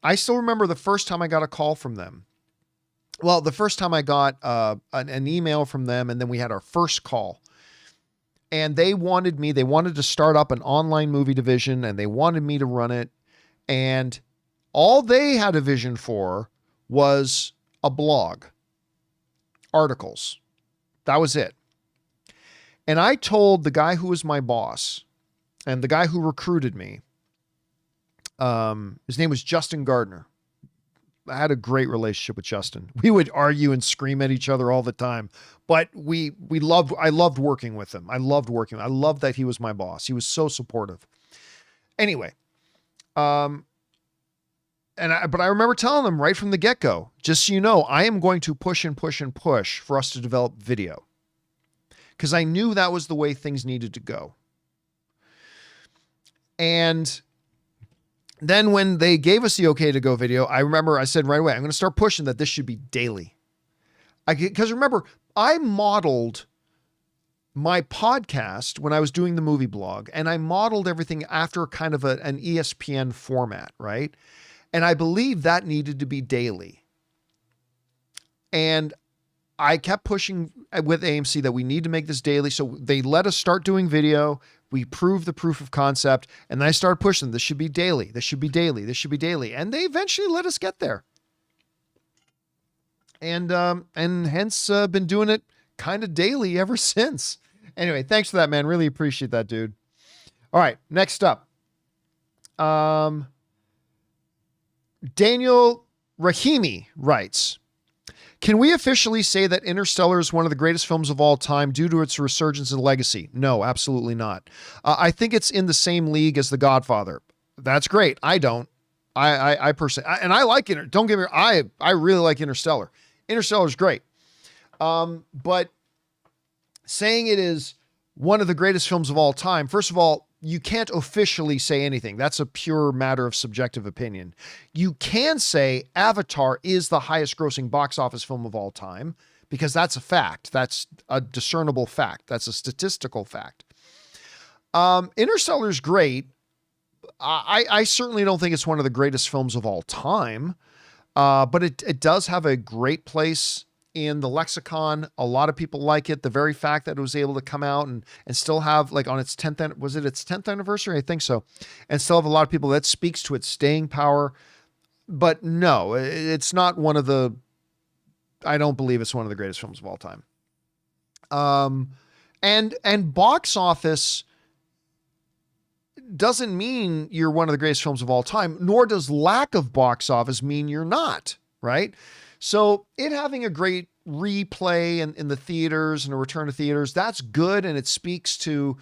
I still remember the first time I got a call from them. Well, the first time I got an email from them, and then we had our first call. And they wanted to start up an online movie division, and they wanted me to run it. And all they had a vision for was a blog, articles. That was it. And I told the guy who was my boss and the guy who recruited me, his name was Justin Gardner. I had a great relationship with Justin. We would argue and scream at each other all the time, but I loved working with him. I loved that he was my boss. He was so supportive. Anyway, but I remember telling him right from the get-go, just so you know, I am going to push and push and push for us to develop video, because I knew that was the way things needed to go. And then when they gave us the okay to go video, I remember I said right away, I'm going to start pushing that this should be daily. Because remember, I modeled my podcast when I was doing the movie blog, and I modeled everything after kind of an ESPN format, right? And I believe that needed to be daily. And I kept pushing with AMC that we need to make this daily. So they let us start doing video. We proved the proof of concept, and then I started pushing. This should be daily. This should be daily. This should be daily. And they eventually let us get there. And hence been doing it kind of daily ever since. Anyway, thanks for that, man. Really appreciate that, dude. All right, next up. Daniel Rahimi writes, "Can we officially say that Interstellar is one of the greatest films of all time due to its resurgence and legacy?" No, absolutely not. I think it's in the same league as The Godfather. That's great. I don't. I personally, and I like it. Don't get me wrong. I really like Interstellar. Interstellar is great. But saying it is one of the greatest films of all time, first of all, you can't officially say anything. That's a pure matter of subjective opinion. You can say Avatar is the highest grossing box office film of all time, because that's a fact. That's a discernible fact. That's a statistical fact. Interstellar is great. I certainly don't think it's one of the greatest films of all time, but it does have a great place in the lexicon. A lot of people like it. The very fact that it was able to come out and still have, like, on its 10th, was it its 10th anniversary? I think so. And still have a lot of people, that speaks to its staying power. But no, it's not one of the, I don't believe it's one of the greatest films of all time. And box office doesn't mean you're one of the greatest films of all time, nor does lack of box office mean you're not, right? So it having a great replay in the theaters and a return to theaters, that's good, and it speaks to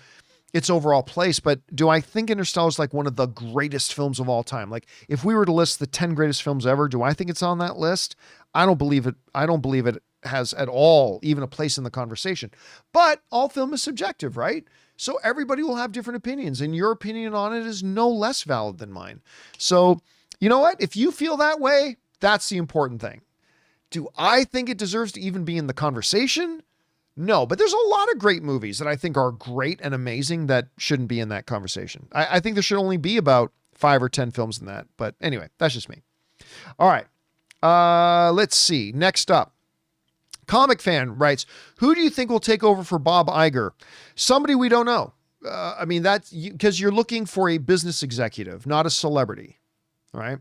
its overall place. But do I think Interstellar is like one of the greatest films of all time? Like, if we were to list the 10 greatest films ever, do I think it's on that list? I don't believe it. I don't believe it has at all even a place in the conversation. But all film is subjective, right? So everybody will have different opinions, and your opinion on it is no less valid than mine. So you know what? If you feel that way, that's the important thing. Do I think it deserves to even be in the conversation? No, but there's a lot of great movies that I think are great and amazing that shouldn't be in that conversation. I think there should only be about 5 or 10 films in that. But anyway, that's just me. All right. Let's see. Next up. Comic Fan writes, who do you think will take over for Bob Iger? Somebody we don't know. I mean, that's because you're looking for a business executive, not a celebrity. All right.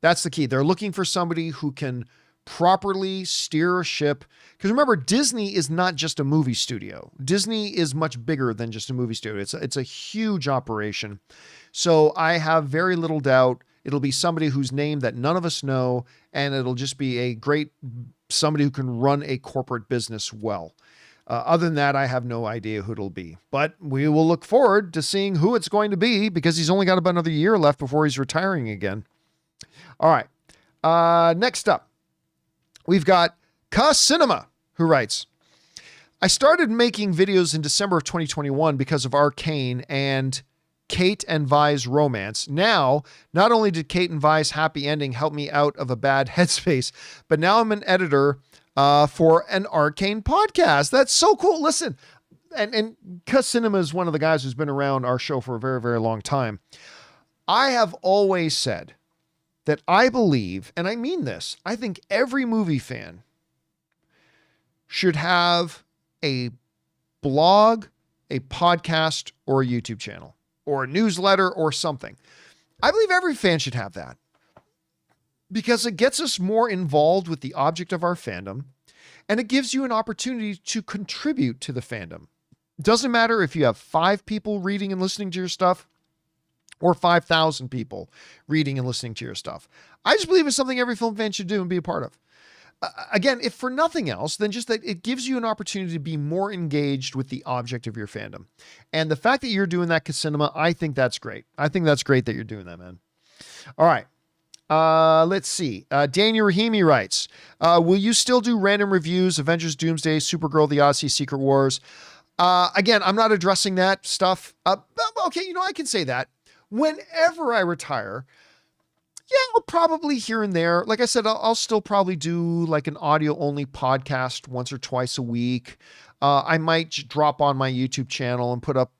That's the key. They're looking for somebody who can properly steer a ship. Because remember, Disney is not just a movie studio. Disney is much bigger than just a movie studio. It's a huge operation. So I have very little doubt it'll be somebody whose name that none of us know, and it'll just be a great somebody who can run a corporate business well. Other than that, I have no idea who it'll be. But we will look forward to seeing who it's going to be because he's only got about another year left before he's retiring again. All right. Next up, we've got Ka Cinema, who writes, I started making videos in December of 2021 because of Arcane and Kate and Vi's romance. Now, not only did Kate and Vi's happy ending help me out of a bad headspace, but now I'm an editor for an Arcane podcast. That's so cool. Listen, and Ka Cinema is one of the guys who's been around our show for a very, very long time. I have always said that I believe, and I mean this, I think every movie fan should have a blog, a podcast, or a YouTube channel, or a newsletter, or something. I believe every fan should have that because it gets us more involved with the object of our fandom, and it gives you an opportunity to contribute to the fandom. It doesn't matter if you have 5 people reading and listening to your stuff or 5,000 people reading and listening to your stuff. I just believe it's something every film fan should do and be a part of. Again, if for nothing else, then just that it gives you an opportunity to be more engaged with the object of your fandom. And the fact that you're doing that, Ka Cinema, I think that's great. I think that's great that you're doing that, man. All right. Let's see. Daniel Rahimi writes, will you still do random reviews, Avengers Doomsday, Supergirl, The Odyssey, Secret Wars? Again, I'm not addressing that stuff. Okay, I can say that. Whenever I retire, yeah, I'll probably here and there. Like I said, I'll still probably do like an audio only podcast once or twice a week. I might drop on my YouTube channel and put up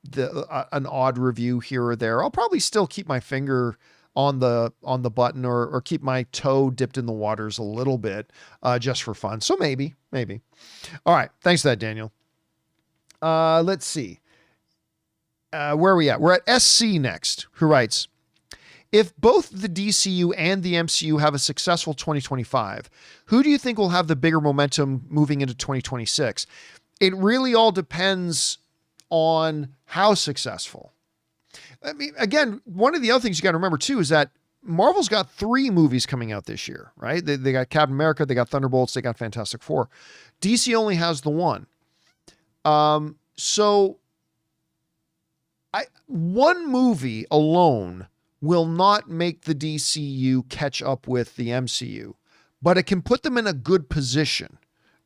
an odd review here or there. I'll probably still keep my finger on the button or keep my toe dipped in the waters a little bit, just for fun. So maybe. All right. Thanks for that, Daniel. Let's see. Where are we at? We're at SC next, who writes, if both the DCU and the MCU have a successful 2025, who do you think will have the bigger momentum moving into 2026? It really all depends on how successful. I mean, again, one of the other things you got to remember too is that Marvel's got 3 movies coming out this year, right? They got Captain America, they got Thunderbolts, they got Fantastic Four. DC only has the one. So one movie alone will not make the DCU catch up with the MCU, but it can put them in a good position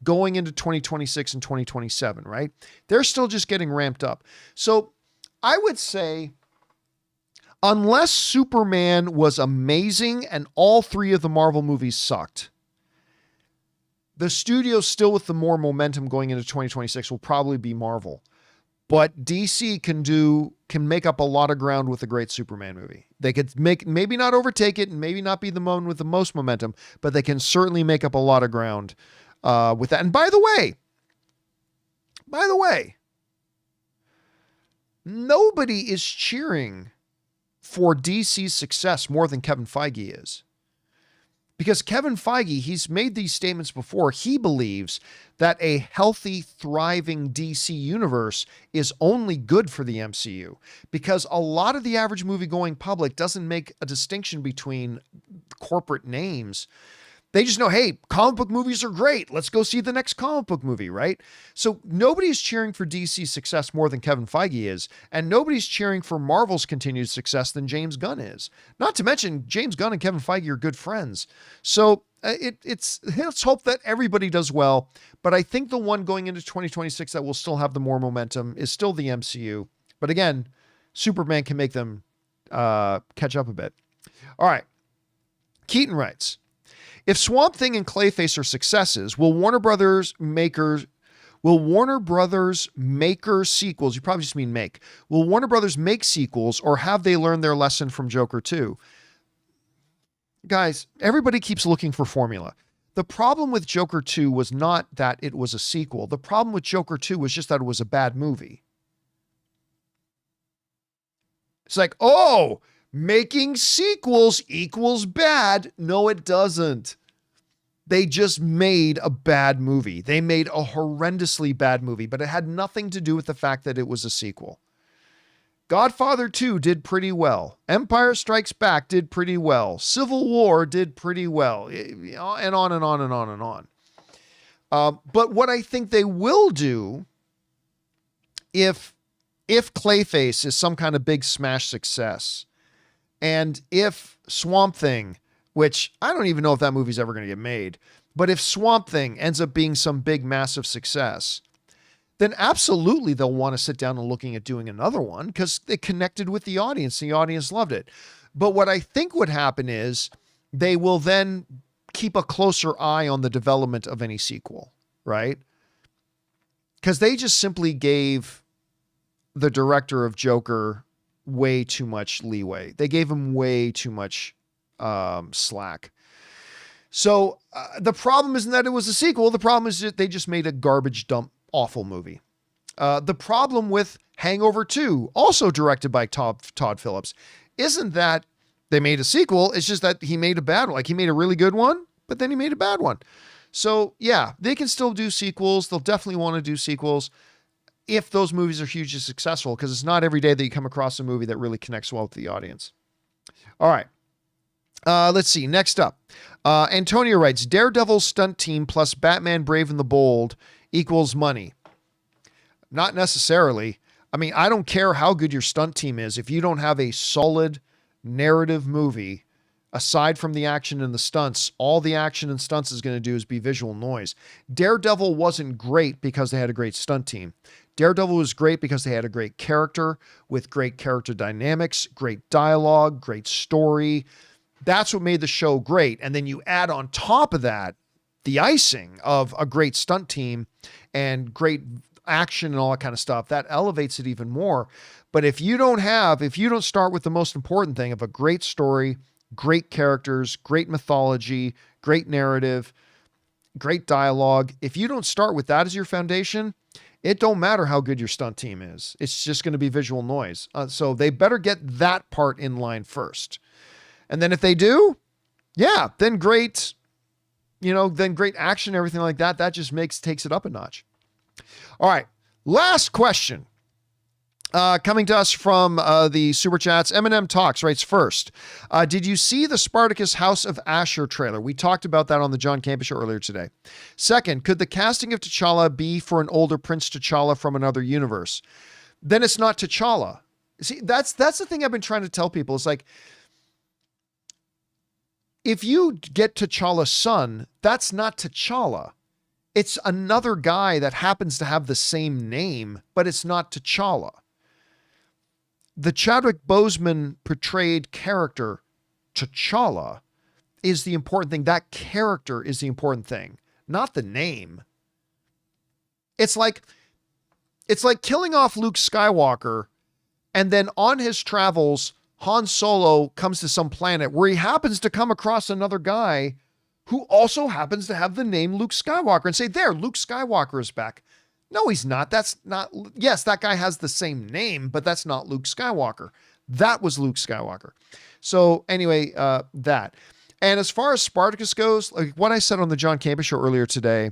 going into 2026 and 2027, right? They're still just getting ramped up. So I would say, unless Superman was amazing and all 3 of the Marvel movies sucked, the studio still with the more momentum going into 2026 will probably be Marvel. But DC can make up a lot of ground with a great Superman movie. They could maybe not overtake it and maybe not be the one with the most momentum, but they can certainly make up a lot of ground with that. And by the way, nobody is cheering for DC's success more than Kevin Feige is. Because Kevin Feige, he's made these statements before. He believes that a healthy, thriving DC universe is only good for the MCU. Because a lot of the average movie-going public doesn't make a distinction between corporate names. They just know, hey, comic book movies are great. Let's go see the next comic book movie, right? So nobody's cheering for DC's success more than Kevin Feige is, and nobody's cheering for Marvel's continued success than James Gunn is. Not to mention, James Gunn and Kevin Feige are good friends. So let's hope that everybody does well. But I think the one going into 2026 that will still have the more momentum is still the MCU. But again, Superman can make them catch up a bit. All right. Keaton writes, if Swamp Thing and Clayface are successes, will Warner Brothers Will Warner Brothers maker sequels? You probably just mean make. Will Warner Brothers make sequels, or have they learned their lesson from Joker 2? Guys, everybody keeps looking for formula. The problem with Joker 2 was not that it was a sequel. The problem with Joker 2 was just that it was a bad movie. It's like, oh, making sequels equals bad. No, it doesn't. They just made a bad movie. They made a horrendously bad movie, but it had nothing to do with the fact that it was a sequel. Godfather 2 did pretty well. Empire Strikes Back did pretty well. Civil War did pretty well. And on and on and on and on. But what I think they will do, if Clayface is some kind of big smash success, and if Swamp Thing, which I don't even know if that movie's ever going to get made, but if Swamp Thing ends up being some big, massive success, then absolutely they'll want to sit down and looking at doing another one because it connected with the audience. The audience loved it. But what I think would happen is they will then keep a closer eye on the development of any sequel, right? Because they just simply gave the director of Joker way too much leeway. They gave him way too much slack. So the problem isn't that it was a sequel. The problem is that they just made a garbage dump, awful movie. The problem with Hangover 2, also directed by Todd Phillips, isn't that they made a sequel. It's just that he made a bad one. Like, he made a really good one, but then he made a bad one. So yeah, they can still do sequels. They'll definitely want to do sequels if those movies are hugely successful, because it's not every day that you come across a movie that really connects well with the audience. All right. Let's see. Next up, Antonio writes, Daredevil stunt team plus Batman Brave and the Bold equals money. Not necessarily. I mean, I don't care how good your stunt team is. If you don't have a solid narrative movie, aside from the action and the stunts, all the action and stunts is going to do is be visual noise. Daredevil wasn't great because they had a great stunt team. Daredevil was great because they had a great character with great character dynamics, great dialogue, great story. That's what made the show great. And then you add on top of that the icing of a great stunt team and great action and all that kind of stuff. That elevates it even more. But if you don't start with the most important thing of a great story, great characters, great mythology, great narrative, great dialogue, if you don't start with that as your foundation, it don't matter how good your stunt team is. It's just going to be visual noise. So they better get that part in line first. And then if they do, yeah, then great, then great action, everything like that. That just takes it up a notch. All right. Last question. Coming to us from the Super Chats, Eminem Talks writes first, did you see the Spartacus House of Asher trailer? We talked about that on the John Campea show earlier today. Second, could the casting of T'Challa be for an older Prince T'Challa from another universe? Then it's not T'Challa. See, that's the thing I've been trying to tell people. It's like, if you get T'Challa's son, that's not T'Challa. It's another guy that happens to have the same name, but it's not T'Challa. The Chadwick Boseman portrayed character, T'Challa, is the important thing. That character is the important thing, not the name. It's like killing off Luke Skywalker, and then on his travels, Han Solo comes to some planet where he happens to come across another guy who also happens to have the name Luke Skywalker and say, there, Luke Skywalker is back. No, he's not. That's not. Yes, that guy has the same name, but that's not Luke Skywalker. That was Luke Skywalker. So anyway, that. And as far as Spartacus goes, like what I said on the John Campea show earlier today,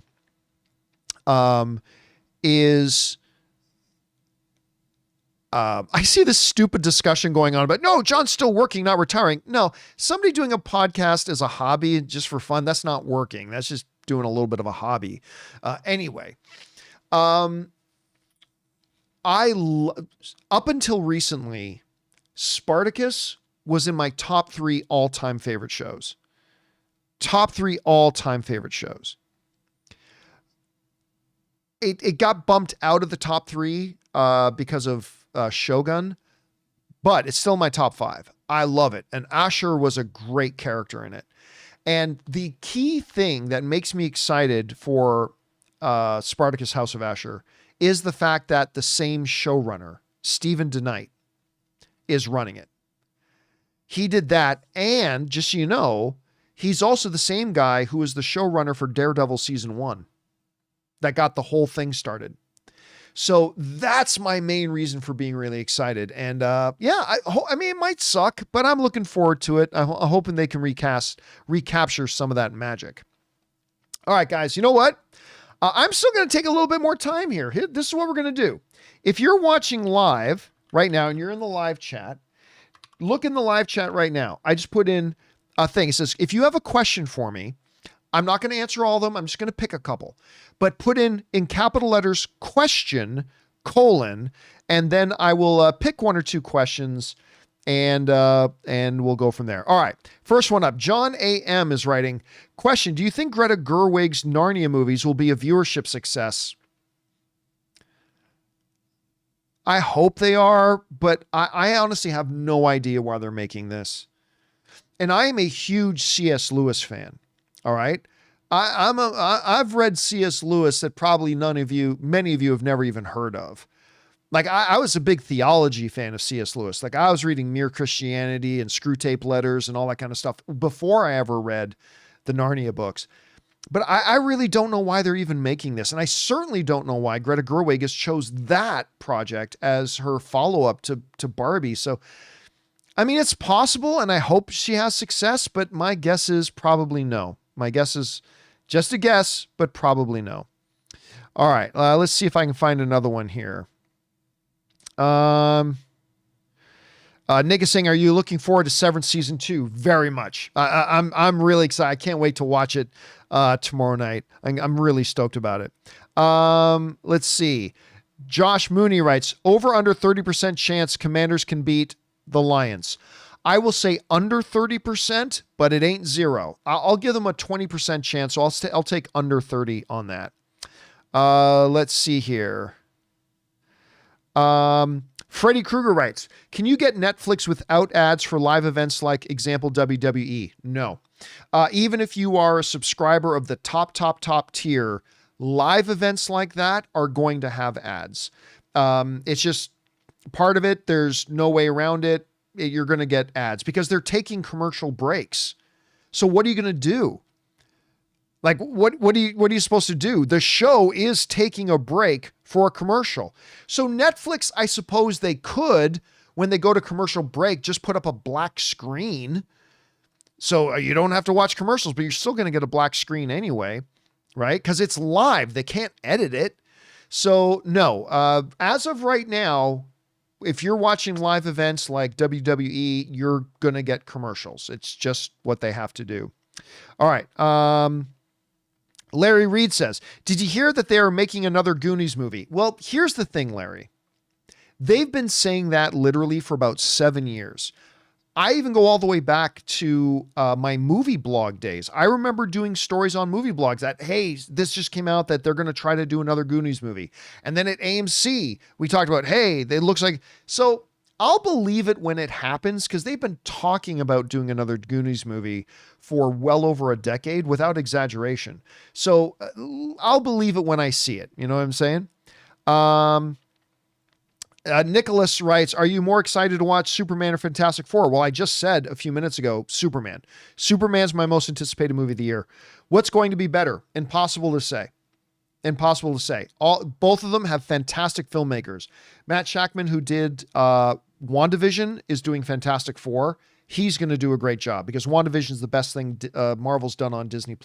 is I see this stupid discussion going on about, no, John's still working, not retiring. No, somebody doing a podcast as a hobby just for fun, that's not working. That's just doing a little bit of a hobby. Anyway, up until recently, Spartacus was in my top 3 all-time favorite shows. Top 3 all-time favorite shows. It got bumped out of the top 3 because of Shogun, but it's still my top 5. I love it. And Asher was a great character in it. And the key thing that makes me excited for Spartacus House of Asher is the fact that the same showrunner, Stephen DeKnight, is running it. He did that, and just so you know, he's also the same guy who is the showrunner for Daredevil season 1 that got the whole thing started. So that's my main reason for being really excited. And yeah, I mean, it might suck, but I'm looking forward to it. I'm hoping they can recapture some of that magic. All right, guys, you know what? I'm still going to take a little bit more time here. This is what we're going to do. If you're watching live right now and you're in the live chat, look in the live chat right now. I just put in a thing. It says, if you have a question for me, I'm not going to answer all of them. I'm just going to pick a couple, but put in capital letters question, : and then I will pick one or two questions and we'll go from there. All right. First one up. John A.M. is writing, question, do you think Greta Gerwig's Narnia movies will be a viewership success? I hope they are, but I honestly have no idea why they're making this. And I am a huge C.S. Lewis fan. All right. I've read C.S. Lewis that probably many of you have never even heard of. Like I was a big theology fan of C.S. Lewis. Like I was reading Mere Christianity and Screwtape Letters and all that kind of stuff before I ever read the Narnia books. But I really don't know why they're even making this. And I certainly don't know why Greta Gerwig has chose that project as her follow-up to Barbie. So, I mean, it's possible and I hope she has success, but my guess is probably no. My guess is just a guess, but probably no. All right. Let's see if I can find another one here. Nick is saying, are you looking forward to Severance season 2? Very much. I'm really excited. I can't wait to watch it tomorrow night. I'm really stoked about it. Let's see. Josh Mooney writes, over under 30% chance Commanders can beat the Lions. I will say under 30%, but it ain't zero. I'll give them a 20% chance. So I'll take under 30 on that. Let's see here. Freddy Krueger writes, can you get Netflix without ads for live events like example WWE? No. Even if you are a subscriber of the top tier, live events like that are going to have ads. It's just part of it. There's no way around it. You're going to get ads because they're taking commercial breaks. So what are you going to do? Like, what are you supposed to do? The show is taking a break for a commercial. So Netflix, I suppose they could, when they go to commercial break, just put up a black screen. So you don't have to watch commercials, but you're still going to get a black screen anyway, right? Because it's live. They can't edit it. So no, as of right now, if you're watching live events like WWE, you're going to get commercials. It's just what they have to do. All right. Larry Reed says, did you hear that they are making another Goonies movie? Well, here's the thing, Larry. They've been saying that literally for about 7 years. I even go all the way back to my movie blog days. I remember doing stories on movie blogs that, hey, this just came out that they're going to try to do another Goonies movie. And then at AMC, we talked about, hey, it looks like... So I'll believe it when it happens because they've been talking about doing another Goonies movie for well over a decade without exaggeration. So I'll believe it when I see it. You know what I'm saying? Nicholas writes, are you more excited to watch Superman or Fantastic Four? Well, I just said a few minutes ago, Superman. Superman's my most anticipated movie of the year. What's going to be better? Impossible to say. Impossible to say. Both of them have fantastic filmmakers. Matt Shakman, who did WandaVision, is doing Fantastic Four. He's going to do a great job because WandaVision is the best thing Marvel's done on Disney+.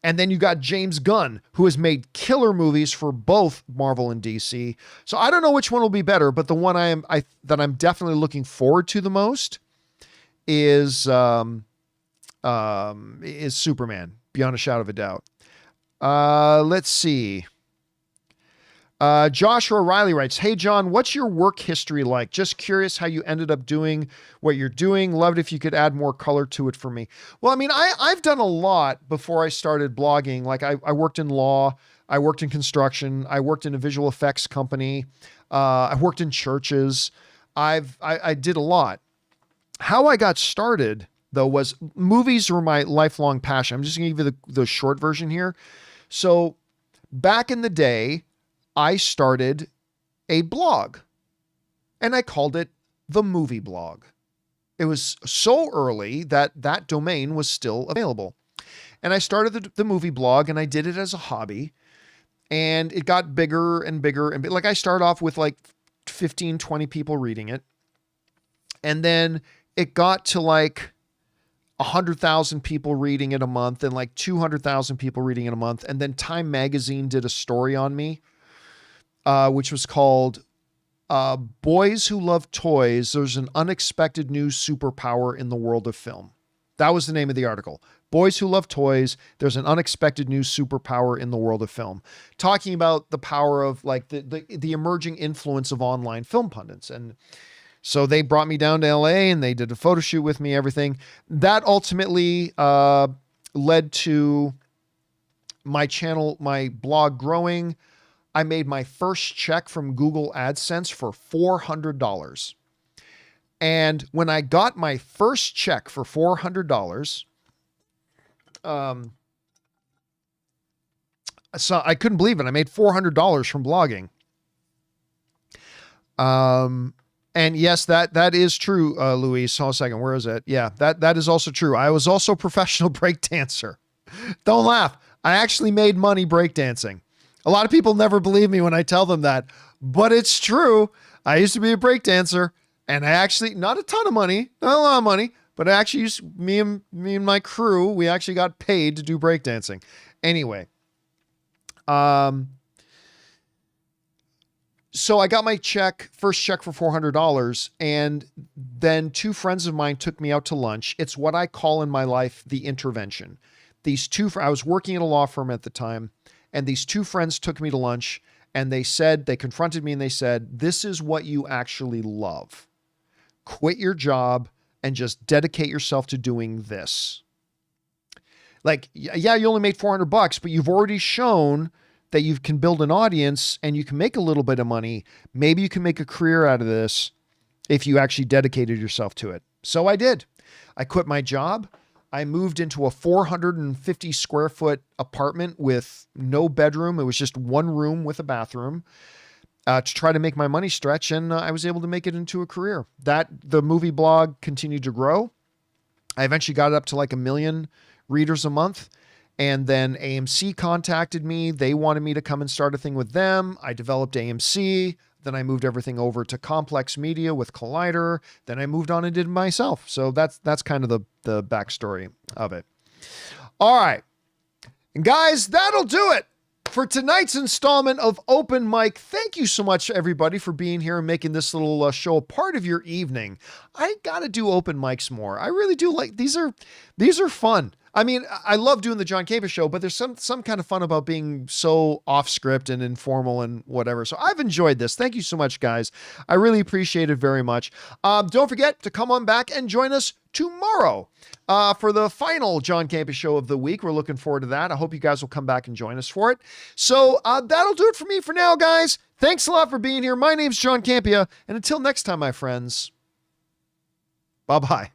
And then you got James Gunn, who has made killer movies for both Marvel and DC. So I don't know which one will be better, but the one that I'm definitely looking forward to the most is Superman, beyond a shadow of a doubt. Let's see. Joshua Riley writes, hey, John, what's your work history like? Just curious how you ended up doing what you're doing. Loved if you could add more color to it for me. Well, I mean, I've done a lot before I started blogging. Like I worked in law. I worked in construction. I worked in a visual effects company. I worked in churches. I did a lot. How I got started, though, was movies were my lifelong passion. I'm just going to give you the short version here. So back in the day, I started a blog and I called it The Movie Blog. It was so early that that domain was still available. And I started the movie blog and I did it as a hobby, and it got bigger and bigger. And like I started off with like 15, 20 people reading it. And then it got to like 100,000 people reading it a month and like 200,000 people reading it a month. And then Time Magazine did a story on me, which was called Boys Who Love Toys. There's an unexpected new superpower in the world of film. That was the name of the article. Boys Who Love Toys. There's an unexpected new superpower in the world of film. Talking about the power of like the emerging influence of online film pundits. And so they brought me down to LA and they did a photo shoot with me, everything. That ultimately led to my channel, my blog growing. I made my first check from Google AdSense for $400. And when I got my first check for $400, so I couldn't believe it. I made $400 from blogging. And yes, that is true, Luis. Hold on a second. Where is it? Yeah, that is also true. I was also a professional breakdancer. Don't laugh. I actually made money breakdancing. A lot of people never believe me when I tell them that, but it's true. I used to be a breakdancer, and I actually, not a ton of money, not a lot of money, but I actually used, me and my crew, we actually got paid to do breakdancing. Anyway, so I got my first check for $400, and then two friends of mine took me out to lunch. It's what I call in my life the intervention. I was working at a law firm at the time, and these two friends took me to lunch, and they confronted me and they said, this is what you actually love. Quit your job and just dedicate yourself to doing this. Like, yeah, you only made $400, but you've already shown that you can build an audience and you can make a little bit of money. Maybe you can make a career out of this if you actually dedicated yourself to it. So I did. I quit my job. I moved into a 450 square foot apartment with no bedroom. It was just one room with a bathroom to try to make my money stretch. And I was able to make it into a career. The movie blog continued to grow. I eventually got it up to like 1 million readers a month. And then AMC contacted me. They wanted me to come and start a thing with them. I developed AMC. Then I moved everything over to Complex Media with Collider. Then I moved on and did it myself. So that's kind of the backstory of it. All right. And guys, that'll do it for tonight's installment of Open Mic. Thank you so much, everybody, for being here and making this little show a part of your evening. I got to do open mics more. I really do like these are fun. I mean, I love doing the John Campea show, but there's some kind of fun about being so off script and informal and whatever. So I've enjoyed this. Thank you so much, guys. I really appreciate it very much. Don't forget to come on back and join us tomorrow for the final John Campea show of the week. We're looking forward to that. I hope you guys will come back and join us for it. So that'll do it for me for now, guys. Thanks a lot for being here. My name's John Campea, and until next time, my friends, bye-bye.